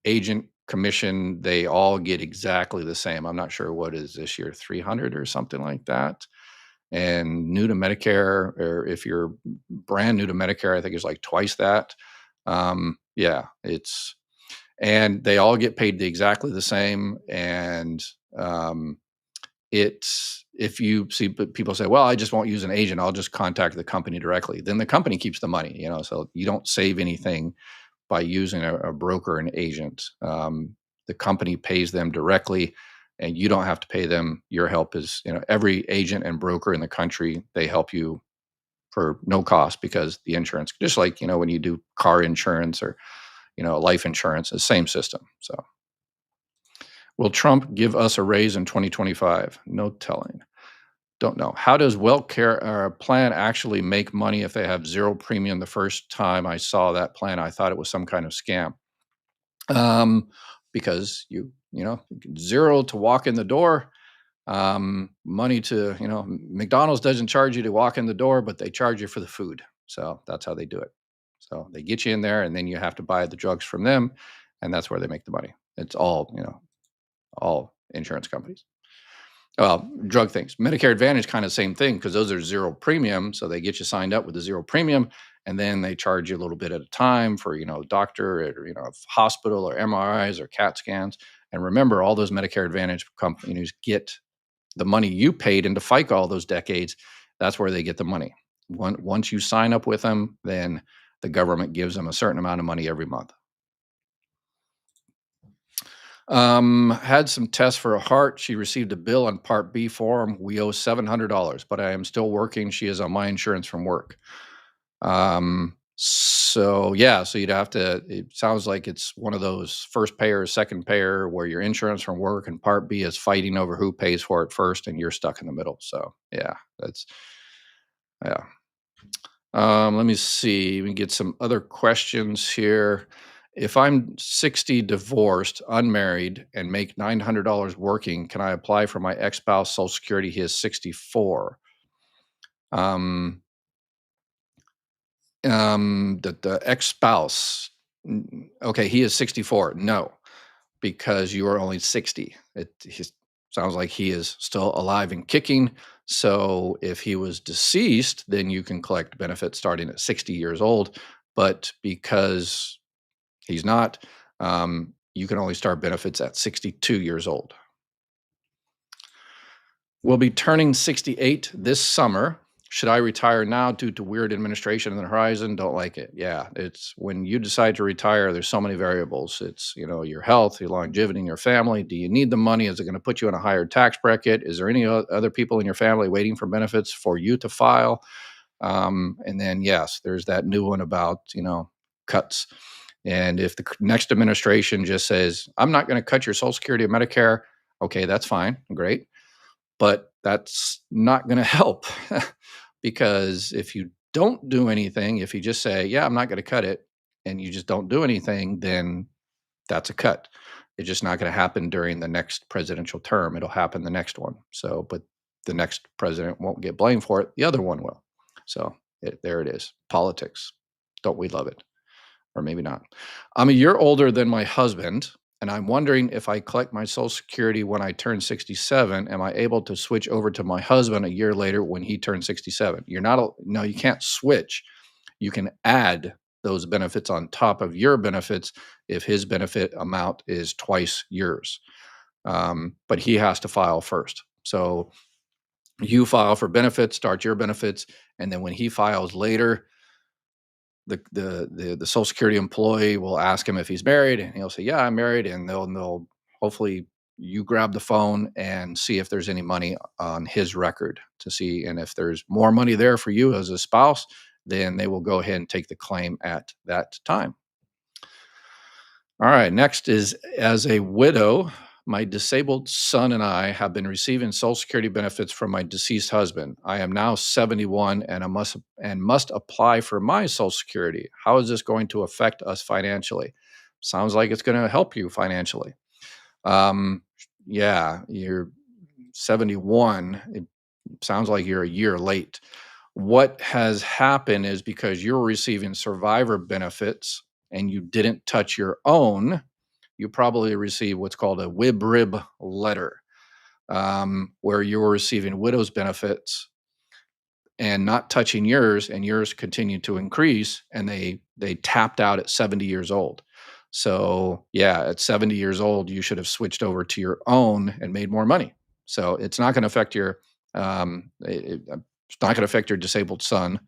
agent commission, they all get exactly the same. I'm not sure what is this year, 300 or something like that. And new to Medicare, or if you're brand new to Medicare, I think it's like twice that. Yeah, and they all get paid exactly the same. And if you see people say, well, I just won't use an agent, I'll just contact the company directly, then the company keeps the money, so you don't save anything by using a broker and agent. The company pays them directly, and you don't have to pay them. Your help is, every agent and broker in the country, they help you for no cost, because the insurance, just like, when you do car insurance or, life insurance, the same system. So will Trump give us a raise in 2025? No telling. Don't know. How does WellCare plan actually make money if they have zero premium? The first time I saw that plan, I thought it was some kind of scam. Because zero to walk in the door, money to, McDonald's doesn't charge you to walk in the door, but they charge you for the food. So that's how they do it. So they get you in there and then you have to buy the drugs from them. And that's where they make the money. It's all insurance companies. Well, drug things. Medicare Advantage kind of same thing because those are zero premium. So they get you signed up with a zero premium, and then they charge you a little bit at a time for doctor or hospital or MRIs or CAT scans. And remember, all those Medicare Advantage companies get the money you paid into FICA all those decades. That's where they get the money. Once you sign up with them, then the government gives them a certain amount of money every month. Had some tests for a heart. She received a bill on Part B form. We owe $700, but I am still working. She is on my insurance from work. So yeah, so you'd have to, it sounds like it's one of those first payer, second payer, where your insurance from work and Part B is fighting over who pays for it first, and you're stuck in the middle. So yeah, yeah. Let me see. We can get some other questions here. If I'm 60, divorced, unmarried, and make $900 working, can I apply for my ex-spouse Social Security? He is 64. Um, the ex-spouse, okay, he is 64. No, because you are only 60. He sounds like he is still alive and kicking. So if he was deceased, then you can collect benefits starting at 60 years old. But because he's not, you can only start benefits at 62 years old. Will be turning 68 this summer. Should I retire now due to weird administration on the horizon? Don't like it. Yeah, it's when you decide to retire, there's so many variables. It's, your health, your longevity, your family. Do you need the money? Is it going to put you in a higher tax bracket? Is there any other people in your family waiting for benefits for you to file? And then, yes, there's that new one about, cuts. And if the next administration just says, I'm not going to cut your Social Security or Medicare, okay, that's fine. Great. But that's not going to help because if you don't do anything, if you just say, yeah, I'm not going to cut it, and you just don't do anything, then that's a cut. It's just not going to happen during the next presidential term. It'll happen the next one. So, but the next president won't get blamed for it. The other one will. So there it is. Politics. Don't we love it? Or maybe not. I'm a year older than my husband, and I'm wondering if I collect my Social Security when I turn 67, am I able to switch over to my husband a year later when he turns 67? No, you can't switch. You can add those benefits on top of your benefits if his benefit amount is twice yours. But he has to file first. So you file for benefits, start your benefits, and then when he files later, the Social Security employee will ask him if he's married, and he'll say, "Yeah, I'm married," and they'll hopefully you grab the phone and see if there's any money on his record to see, and if there's more money there for you as a spouse, then they will go ahead and take the claim at that time. All right, next is as a widow, my disabled son and I have been receiving Social Security benefits from my deceased husband. I am now 71 and must apply for my Social Security. How is this going to affect us financially? Sounds like it's going to help you financially. Yeah, you're 71. It sounds like you're a year late. What has happened is because you're receiving survivor benefits and you didn't touch your own, you probably received what's called a WIB-RIB letter, where you were receiving widow's benefits and not touching yours, and yours continued to increase, and they tapped out at 70 years old. So yeah, at 70 years old, you should have switched over to your own and made more money. So it's not going to affect your it's not going to affect your disabled son,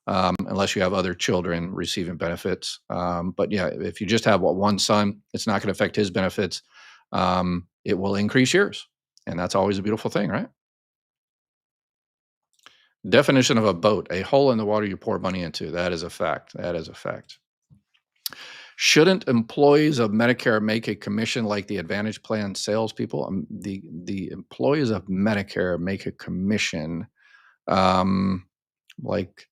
unless you have other children receiving benefits. But yeah, if you just have one son, it's not going to affect his benefits. It will increase yours, and that's always a beautiful thing, right? Definition of a boat: a hole in the water you pour money into. That is a fact. That is a fact. Shouldn't employees of Medicare make a commission like the Advantage Plan salespeople? The employees of Medicare make a commission, um, like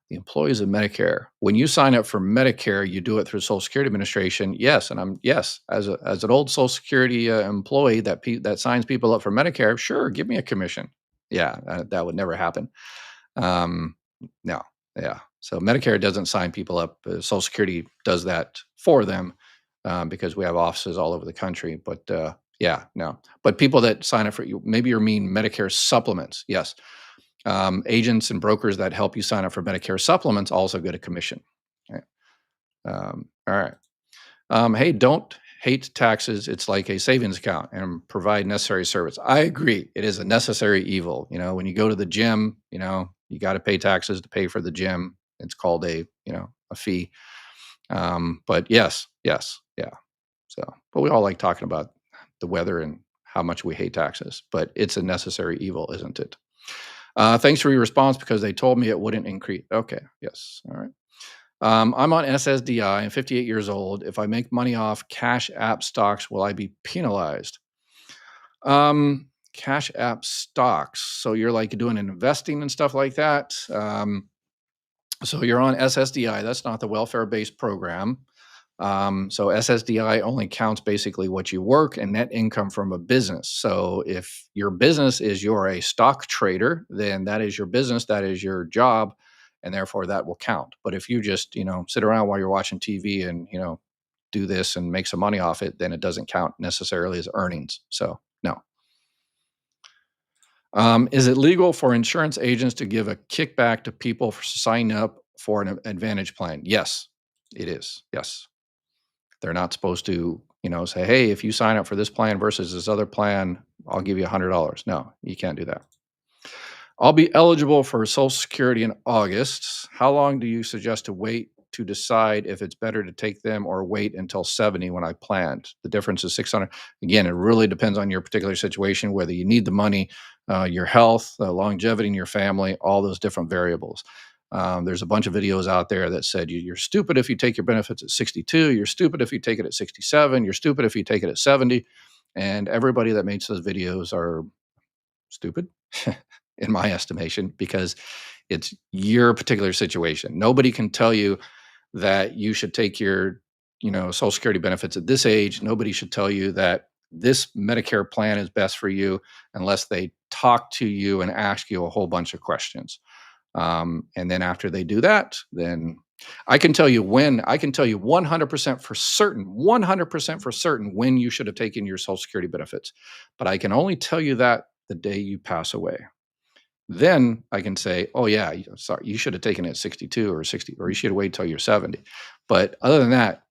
the employees of Medicare. When you sign up for Medicare, you do it through Social Security Administration. Yes, and yes, as an old Social Security employee that signs people up for Medicare, sure, give me a commission. Yeah, that would never happen. Um, no, yeah. So Medicare doesn't sign people up. Social Security does that for them because we have offices all over the country. But yeah, no. But people that sign up for you, maybe you mean Medicare supplements. Yes. Agents and brokers that help you sign up for Medicare supplements also get a commission. Okay. All right. Hey, don't hate taxes. It's like a savings account and provide necessary service. I agree. It is a necessary evil. When you go to the gym, you got to pay taxes to pay for the gym. It's called a fee. But yes, yeah. So, but we all like talking about the weather and how much we hate taxes, but it's a necessary evil, isn't it? Thanks for your response because they told me it wouldn't increase. Okay. Yes. All right. I'm on SSDI. I'm 58 years old. If I make money off Cash App stocks, will I be penalized? Cash App stocks. So you're like doing investing and stuff like that. So you're on SSDI. That's not the welfare-based program. So SSDI only counts basically what you work and net income from a business. So if your business is you're a stock trader, then that is your business, that is your job, and therefore that will count. But if you just sit around while you're watching TV and do this and make some money off it, then it doesn't count necessarily as earnings. So no. Is it legal for insurance agents to give a kickback to people for signing up for an Advantage plan? Yes, it is. Yes. They're not supposed to, say, hey, if you sign up for this plan versus this other plan, I'll give you $100. No, you can't do that. I'll be eligible for Social Security in August. How long do you suggest to wait to decide if it's better to take them or wait until 70 when I planned? The difference is 600. Again, it really depends on your particular situation, whether you need the money, your health, longevity in your family, all those different variables. There's a bunch of videos out there that said you're stupid if you take your benefits at 62. You're stupid if you take it at 67. You're stupid if you take it at 70. And everybody that makes those videos are stupid, in my estimation, because it's your particular situation. Nobody can tell you that you should take your, Social Security benefits at this age. Nobody should tell you that this Medicare plan is best for you unless they talk to you and ask you a whole bunch of questions. And then after they do that, then I can tell you 100% for certain, 100% for certain when you should have taken your Social Security benefits. But I can only tell you that the day you pass away. Then I can say, oh yeah, sorry, you should have taken it at 62 or 60, or you should have waited till you're 70. But other than that,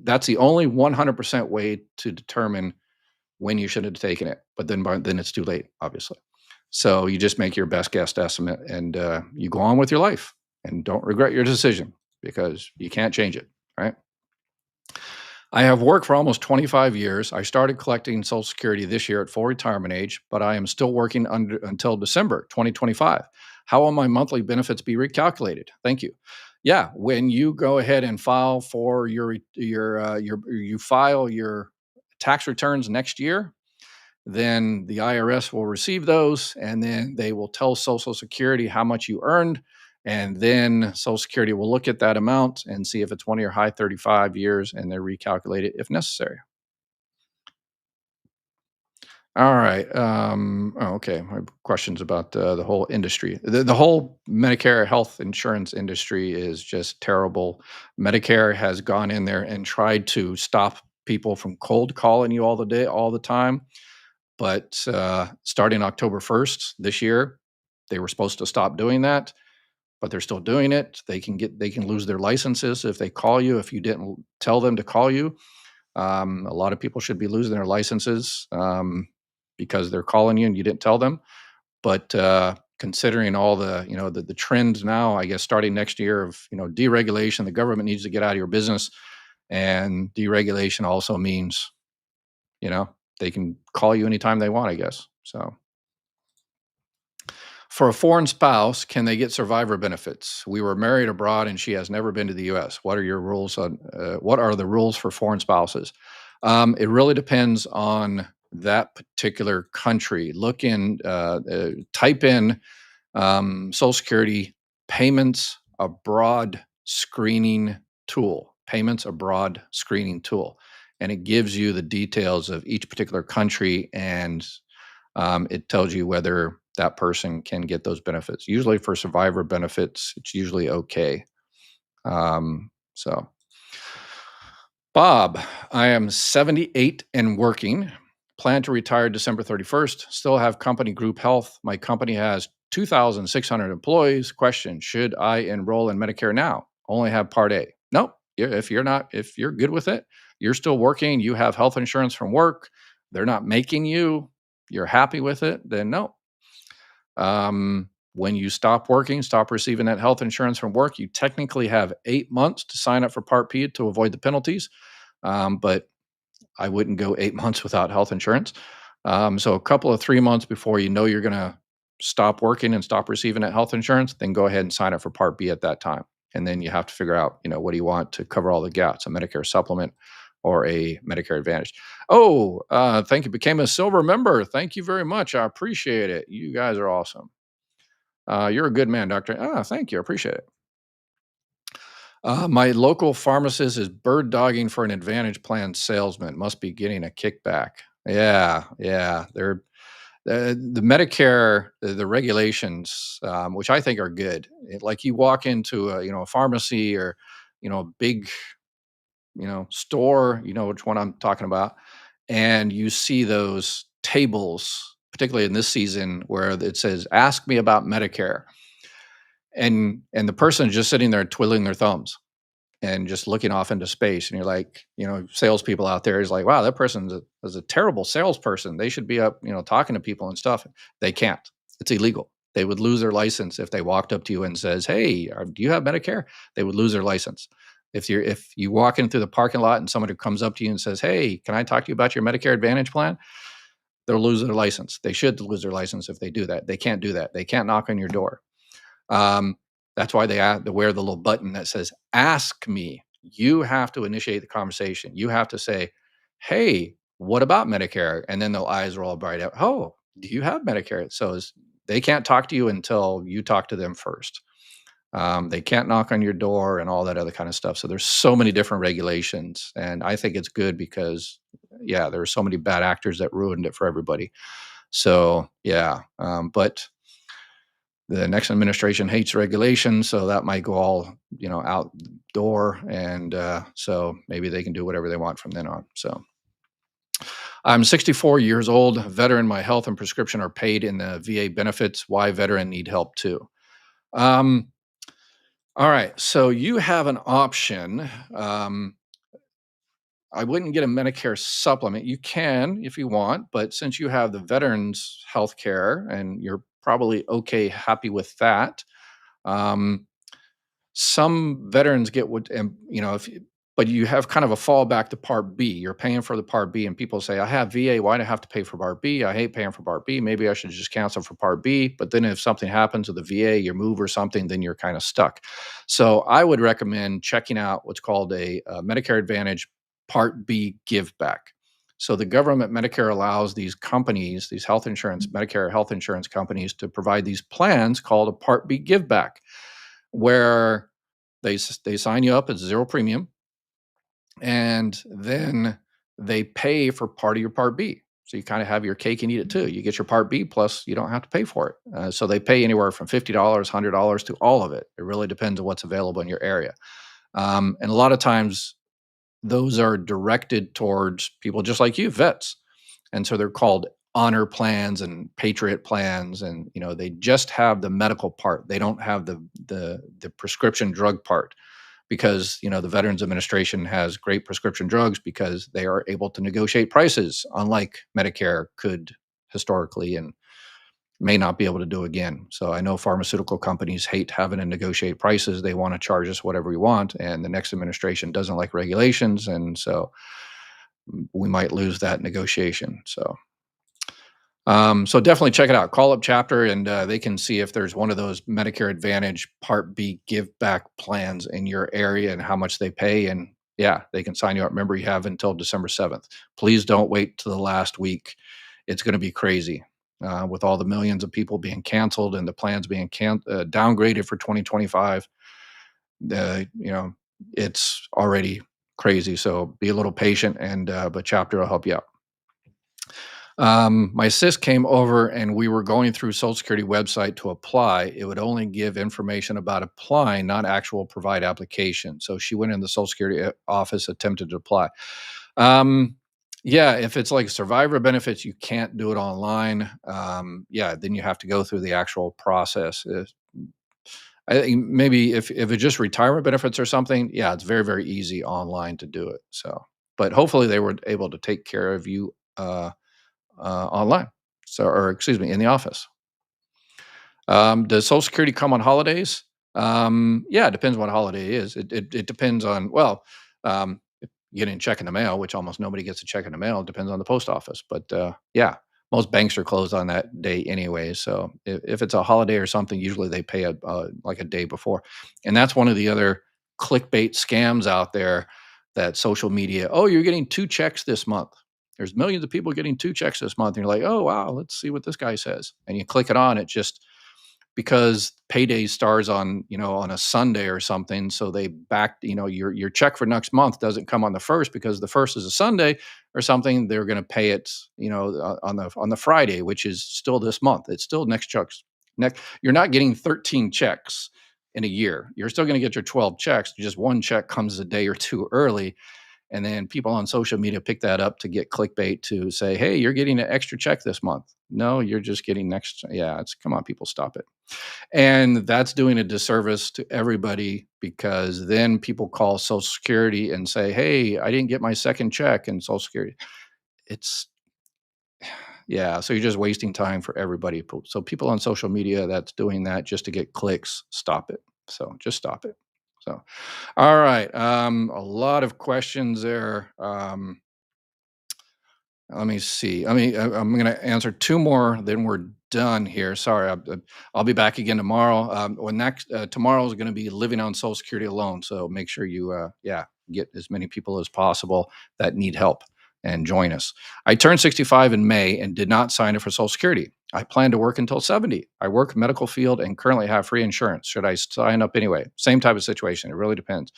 that's the only 100% way to determine when you should have taken it. But then it's too late, obviously. So you just make your best guess estimate and you go on with your life and don't regret your decision because you can't change it, right? I have worked for almost 25 years. I started collecting Social Security this year at full retirement age, but I am still working until December 2025. How will my monthly benefits be recalculated? Thank you. Yeah, when you go ahead and file for you file your tax returns next year, then the IRS will receive those and then they will tell Social Security how much you earned. And then Social Security will look at that amount and see if it's one of your high 35 years and they recalculate it if necessary. All right. Okay. My questions about the whole industry. The whole Medicare health insurance industry is just terrible. Medicare has gone in there and tried to stop people from cold calling you all the time. But starting October 1st this year, they were supposed to stop doing that, but they're still doing it. They can lose their licenses if they call you if you didn't tell them to call you. A lot of people should be losing their licenses because they're calling you and you didn't tell them. But considering all the trends now, I guess starting next year of deregulation, the government needs to get out of your business, and deregulation also means you know they can call you anytime they want, I guess. So For a foreign spouse, can they get survivor benefits? We were married abroad and she has never been to the US. What are the rules for foreign spouses? It really depends on that particular country. Type in Social Security payments abroad screening payments abroad screening tool. And it gives you the details of each particular country, and it tells you whether that person can get those benefits. Usually for survivor benefits, it's usually okay. So, Bob, I am 78 and working. Plan to retire December 31st. Still have company group health. My company has 2,600 employees. Question: should I enroll in Medicare now? Only have Part A. Nope. If you're good with it, you're still working. You have health insurance from work. They're not making you. You're happy with it. Then no. When you stop working, stop receiving that health insurance from work, you technically have 8 months to sign up for Part P to avoid the penalties. But I wouldn't go 8 months without health insurance. So a couple of 3 months before you know you're going to stop working and stop receiving that health insurance, then go ahead and sign up for Part B at that time. And then you have to figure out, what do you want to cover all the gaps, a Medicare supplement or a Medicare Advantage. Oh, thank you. Became a silver member. Thank you very much. I appreciate it. You guys are awesome. You're a good man, doctor. Thank you. I appreciate it. My local pharmacist is bird dogging for an Advantage plan salesman. Must be getting a kickback. Yeah, yeah. The Medicare, the regulations, which I think are good. Like you walk into a pharmacy or a big store. You know which one I'm talking about, and you see those tables, particularly in this season, where it says "Ask me about Medicare," and the person is just sitting there twiddling their thumbs and just looking off into space. And you're like, salespeople out there is like, wow, that person is a terrible salesperson. They should be up, talking to people and stuff. They can't. It's illegal. They would lose their license if they walked up to you and says, "Hey, do you have Medicare?" They would lose their license. If you walk into the parking lot and somebody comes up to you and says, "Hey, can I talk to you about your Medicare Advantage plan?" They'll lose their license. They should lose their license if they do that. They can't do that. They can't knock on your door. Um, that's why they wear the little button that says "Ask me." You have to initiate the conversation. You have to say, "Hey, what about Medicare?" And then their eyes roll bright out. "Oh, do you have Medicare?" They can't talk to you until you talk to them first. They can't knock on your door and all that other kind of stuff. So there's so many different regulations, and I think it's good because, yeah, there are so many bad actors that ruined it for everybody. So yeah, but the next administration hates regulation, so that might go all out the door, and so maybe they can do whatever they want from then on. So I'm 64 years old, veteran. My health and prescription are paid in the VA benefits. Why veteran need help too? Um, all right, so you have an option. I wouldn't get a Medicare supplement. You can if you want, but since you have the veterans health care and you're probably okay, happy with that, um, some veterans get what, and but you have kind of a fallback to Part B. You're paying for the Part B, and people say, "I have VA. Why do I have to pay for Part B? I hate paying for Part B. Maybe I should just cancel for Part B." But then if something happens with the VA, you move or something, then you're kind of stuck. So I would recommend checking out what's called a Medicare Advantage Part B give back. So the government Medicare allows these companies, these Medicare health insurance companies, to provide these plans called a Part B give back, where they sign you up at zero premium, and then they pay for part of your Part B. So you kind of have your cake and eat it too. You get your Part B, plus you don't have to pay for it. So they pay anywhere from $50, $100 to all of it. It really depends on what's available in your area. And a lot of times those are directed towards people just like you, vets. And so they're called honor plans and patriot plans, and they just have the medical part. They don't have the prescription drug part, because the Veterans Administration has great prescription drugs because they are able to negotiate prices, unlike Medicare could historically and may not be able to do again. So I know pharmaceutical companies hate having to negotiate prices. They want to charge us whatever we want, and the next administration doesn't like regulations, and so we might lose that negotiation. So So definitely check it out. Call up chapter, and they can see if there's one of those Medicare Advantage Part B give back plans in your area and how much they pay. And yeah, they can sign you up. Remember, you have until December 7th. Please don't wait to the last week. It's going to be crazy with all the millions of people being canceled and the plans being downgraded for 2025. You know, it's already crazy. So be a little patient, and but chapter will help you out. My sis came over and we were going through Social Security website to apply. It would only give information about applying, not actual provide application. So she went in the Social Security office, attempted to apply. Um, yeah, if it's like survivor benefits, you can't do it online. Yeah, then you have to go through the actual process. I think maybe if it's just retirement benefits or something, yeah, it's very, very easy online to do it. So, but hopefully they were able to take care of you online. So, or excuse me, in the office. Does Social Security come on holidays? Yeah, it depends what holiday it is. It depends on, well, if you get a check in the mail, which almost nobody gets a check in the mail. It depends on the post office. But yeah, most banks are closed on that day anyway. So if it's a holiday or something, usually they pay like a day before. And that's one of the other clickbait scams out there, that social media. Oh, you're getting two checks this month. There's millions of people getting two checks this month. And you're like, oh, wow, let's see what this guy says. And you click it on, it just, because payday starts on, on a Sunday or something. So they back, your check for next month doesn't come on the first because the first is a Sunday or something. They're going to pay it, on the Friday, which is still this month. It's still next checks. Next, you're not getting 13 checks in a year. You're still going to get your 12 checks. Just one check comes a day or two early. And then people on social media pick that up to get clickbait to say, hey, you're getting an extra check this month. No, you're just getting next. Yeah, it's, come on, people, stop it. And that's doing a disservice to everybody, because then people call Social Security and say, hey, I didn't get my second check in Social Security. It's, yeah, so you're just wasting time for everybody. So people on social media that's doing that just to get clicks, stop it. So just stop it. So, all right. A lot of questions there. Let me see. I'm going to answer two more, then we're done here. Sorry, I'll be back again tomorrow. Tomorrow is going to be living on Social Security alone. So make sure you, yeah, get as many people as possible that need help and join us. I turned 65 in May and did not sign up for Social Security. I plan to work until 70. I work medical field and currently have free insurance. Should I sign up anyway? Same type of situation. It really depends.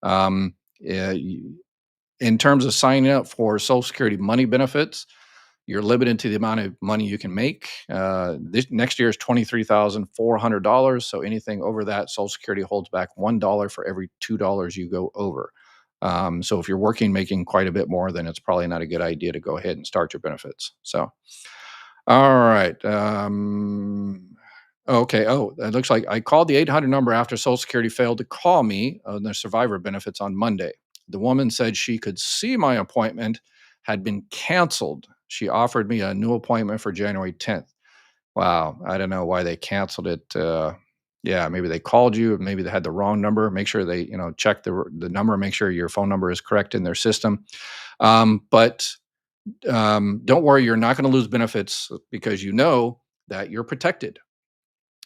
Um, yeah, in terms of signing up for Social Security money benefits, you're limited to the amount of money you can make. This next year is $23,400. So anything over that, Social Security holds back $1 for every $2 you go over. So if you're working, making quite a bit more, then it's probably not a good idea to go ahead and start your benefits. So, all right. Okay. Oh, it looks like I called the 800 number after Social Security failed to call me on their survivor benefits on Monday. The woman said she could see my appointment had been canceled. She offered me a new appointment for January 10th. Wow. I don't know why they canceled it. Yeah, maybe they called you, maybe they had the wrong number. Make sure they, check the number, make sure your phone number is correct in their system. But don't worry, you're not going to lose benefits because you know that you're protected.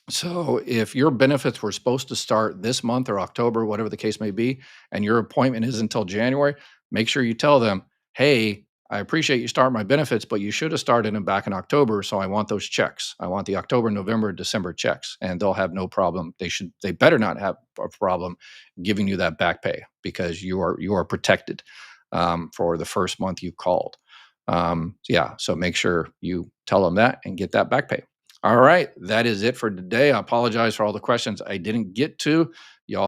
So if your benefits were supposed to start this month or October, whatever the case may be, and your appointment is until January, make sure you tell them, hey, I appreciate you starting my benefits, but you should have started them back in October. So I want those checks. I want the October, November, December checks, and they'll have no problem. They better not have a problem giving you that back pay, because you are protected for the first month you called. Yeah, so make sure you tell them that and get that back pay. All right, that is it for today. I apologize for all the questions I didn't get to. Y'all